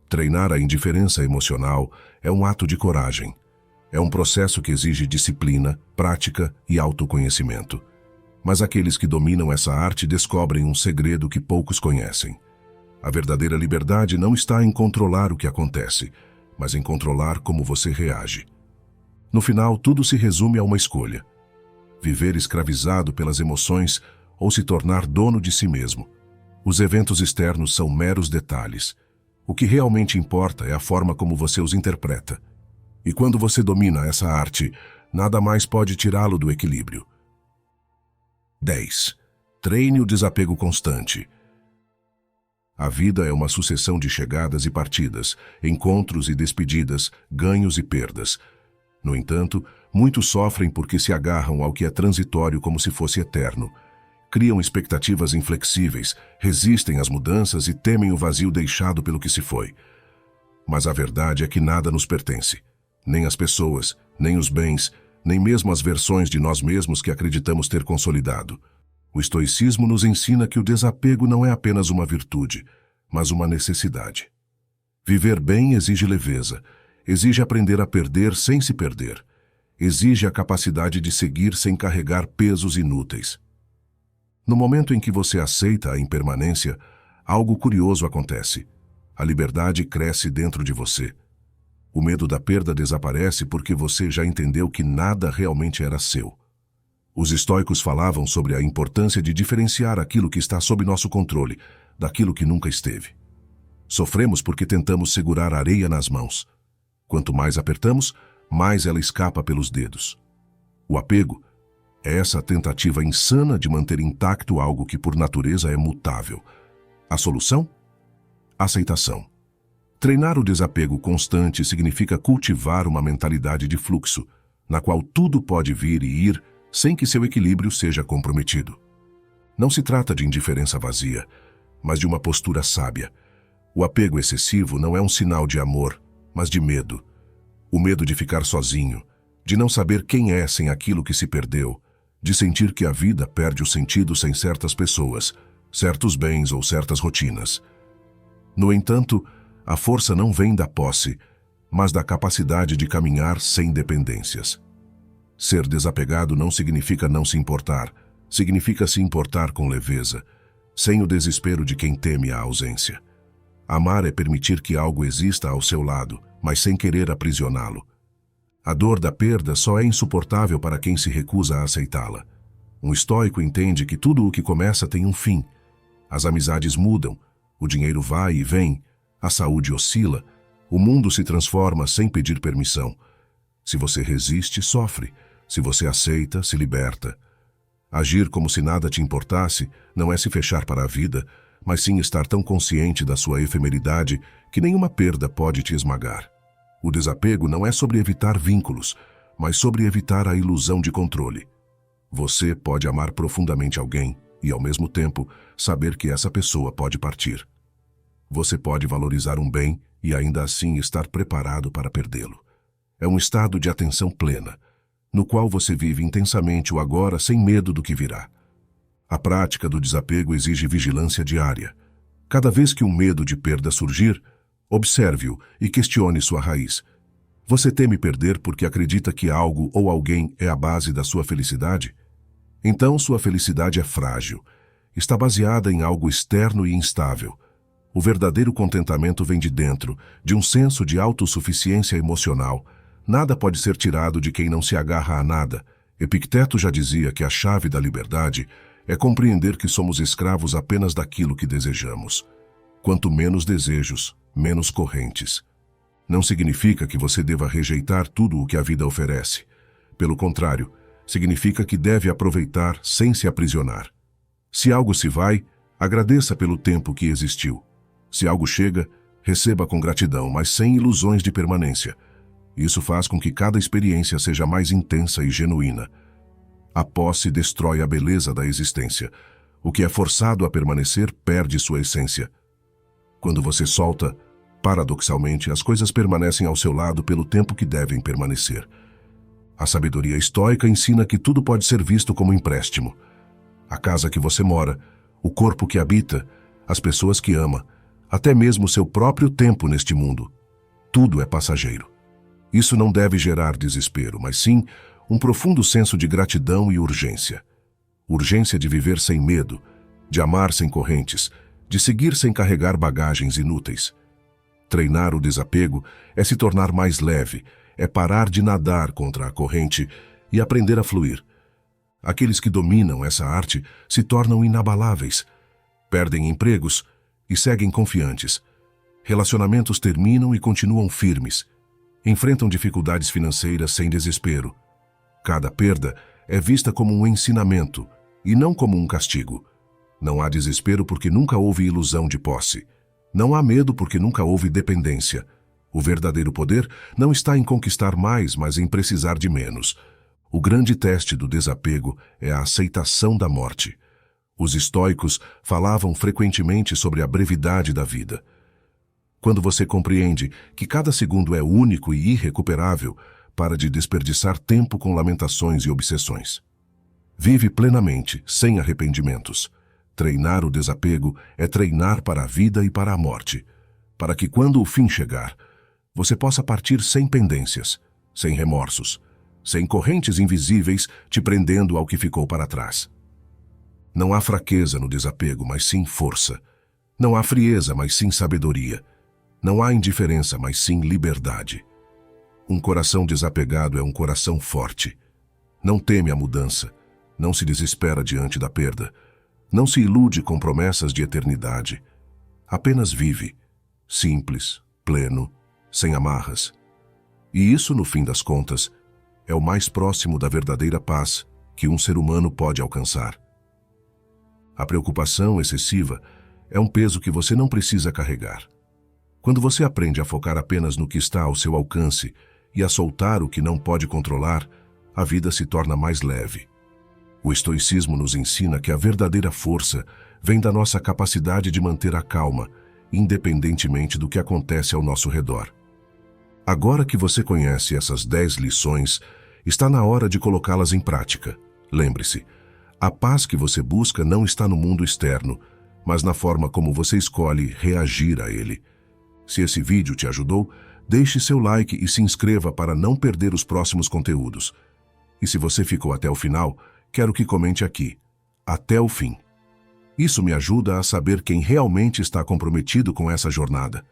Treinar a indiferença emocional é um ato de coragem. É um processo que exige disciplina, prática e autoconhecimento. Mas aqueles que dominam essa arte descobrem um segredo que poucos conhecem. A verdadeira liberdade não está em controlar o que acontece, mas em controlar como você reage. No final, tudo se resume a uma escolha: viver escravizado pelas emoções ou se tornar dono de si mesmo. Os eventos externos são meros detalhes. O que realmente importa é a forma como você os interpreta. E quando você domina essa arte, nada mais pode tirá-lo do equilíbrio. 10. Treine o desapego constante. A vida é uma sucessão de chegadas e partidas, encontros e despedidas, ganhos e perdas. No entanto, Muitos sofrem porque se agarram ao que é transitório como se fosse eterno. Criam expectativas inflexíveis, resistem às mudanças e temem o vazio deixado pelo que se foi. Mas a verdade é que nada nos pertence. Nem as pessoas, nem os bens, nem mesmo as versões de nós mesmos que acreditamos ter consolidado. O estoicismo nos ensina que o desapego não é apenas uma virtude, mas uma necessidade. Viver bem exige leveza, exige aprender a perder sem se perder, exige a capacidade de seguir sem carregar pesos inúteis. No momento em que você aceita a impermanência, algo curioso acontece. A liberdade cresce dentro de você. O medo da perda desaparece porque você já entendeu que nada realmente era seu. Os estoicos falavam sobre a importância de diferenciar aquilo que está sob nosso controle daquilo que nunca esteve. Sofremos porque tentamos segurar a areia nas mãos. Quanto mais apertamos, mais ela escapa pelos dedos. O apego é essa tentativa insana de manter intacto algo que por natureza é mutável. A solução? Aceitação. Treinar o desapego constante significa cultivar uma mentalidade de fluxo, na qual tudo pode vir e ir sem que seu equilíbrio seja comprometido. Não se trata de indiferença vazia, mas de uma postura sábia. O apego excessivo não é um sinal de amor, mas de medo. O medo de ficar sozinho, de não saber quem é sem aquilo que se perdeu, de sentir que a vida perde o sentido sem certas pessoas, certos bens ou certas rotinas. No entanto, a força não vem da posse, mas da capacidade de caminhar sem dependências. Ser desapegado não significa não se importar, significa se importar com leveza, sem o desespero de quem teme a ausência. Amar é permitir que algo exista ao seu lado, mas sem querer aprisioná-lo. A dor da perda só é insuportável para quem se recusa a aceitá-la. Um estoico entende que tudo o que começa tem um fim. As amizades mudam, o dinheiro vai e vem, a saúde oscila, o mundo se transforma sem pedir permissão. Se você resiste, sofre. Se você aceita, se liberta. Agir como se nada te importasse não é se fechar para a vida, mas sim estar tão consciente da sua efemeridade que nenhuma perda pode te esmagar. O desapego não é sobre evitar vínculos, mas sobre evitar a ilusão de controle. Você pode amar profundamente alguém e, ao mesmo tempo, saber que essa pessoa pode partir. Você pode valorizar um bem e ainda assim estar preparado para perdê-lo. É um estado de atenção plena, no qual você vive intensamente o agora sem medo do que virá. A prática do desapego exige vigilância diária. Cada vez que um medo de perda surgir, observe-o e questione sua raiz. Você teme perder porque acredita que algo ou alguém é a base da sua felicidade? Então sua felicidade é frágil. Está baseada em algo externo e instável. O verdadeiro contentamento vem de dentro, de um senso de autossuficiência emocional. Nada pode ser tirado de quem não se agarra a nada. Epicteto já dizia que a chave da liberdade é compreender que somos escravos apenas daquilo que desejamos. Quanto menos desejos, menos correntes. Não significa que você deva rejeitar tudo o que a vida oferece. Pelo contrário, significa que deve aproveitar sem se aprisionar. Se algo se vai, agradeça pelo tempo que existiu. Se algo chega, receba com gratidão, mas sem ilusões de permanência. Isso faz com que cada experiência seja mais intensa e genuína. A posse destrói a beleza da existência. O que é forçado a permanecer perde sua essência. Quando você solta, paradoxalmente, as coisas permanecem ao seu lado pelo tempo que devem permanecer. A sabedoria estoica ensina que tudo pode ser visto como empréstimo. A casa que você mora, o corpo que habita, as pessoas que ama, até mesmo seu próprio tempo neste mundo. Tudo é passageiro. Isso não deve gerar desespero, mas sim um profundo senso de gratidão e urgência. Urgência de viver sem medo, de amar sem correntes, de seguir sem carregar bagagens inúteis. Treinar o desapego é se tornar mais leve, é parar de nadar contra a corrente e aprender a fluir. Aqueles que dominam essa arte se tornam inabaláveis, perdem empregos e seguem confiantes. Relacionamentos terminam e continuam firmes. Enfrentam dificuldades financeiras sem desespero. Cada perda é vista como um ensinamento e não como um castigo. Não há desespero porque nunca houve ilusão de posse. Não há medo porque nunca houve dependência. O verdadeiro poder não está em conquistar mais, mas em precisar de menos. O grande teste do desapego é a aceitação da morte. Os estoicos falavam frequentemente sobre a brevidade da vida. Quando você compreende que cada segundo é único e irrecuperável, para de desperdiçar tempo com lamentações e obsessões. Vive plenamente, sem arrependimentos. Treinar o desapego é treinar para a vida e para a morte, para que quando o fim chegar, você possa partir sem pendências, sem remorsos, sem correntes invisíveis te prendendo ao que ficou para trás. Não há fraqueza no desapego, mas sim força. Não há frieza, mas sim sabedoria. Não há indiferença, mas sim liberdade. Um coração desapegado é um coração forte. Não teme a mudança, não se desespera diante da perda, não se ilude com promessas de eternidade. Apenas vive, simples, pleno, sem amarras. E isso, no fim das contas, é o mais próximo da verdadeira paz que um ser humano pode alcançar. A preocupação excessiva é um peso que você não precisa carregar. Quando você aprende a focar apenas no que está ao seu alcance e a soltar o que não pode controlar, a vida se torna mais leve. O estoicismo nos ensina que a verdadeira força vem da nossa capacidade de manter a calma, independentemente do que acontece ao nosso redor. Agora que você conhece essas 10 lições, está na hora de colocá-las em prática. Lembre-se, a paz que você busca não está no mundo externo, mas na forma como você escolhe reagir a ele. Se esse vídeo te ajudou, deixe seu like e se inscreva para não perder os próximos conteúdos. E se você ficou até o final, quero que comente aqui, até o fim. Isso me ajuda a saber quem realmente está comprometido com essa jornada.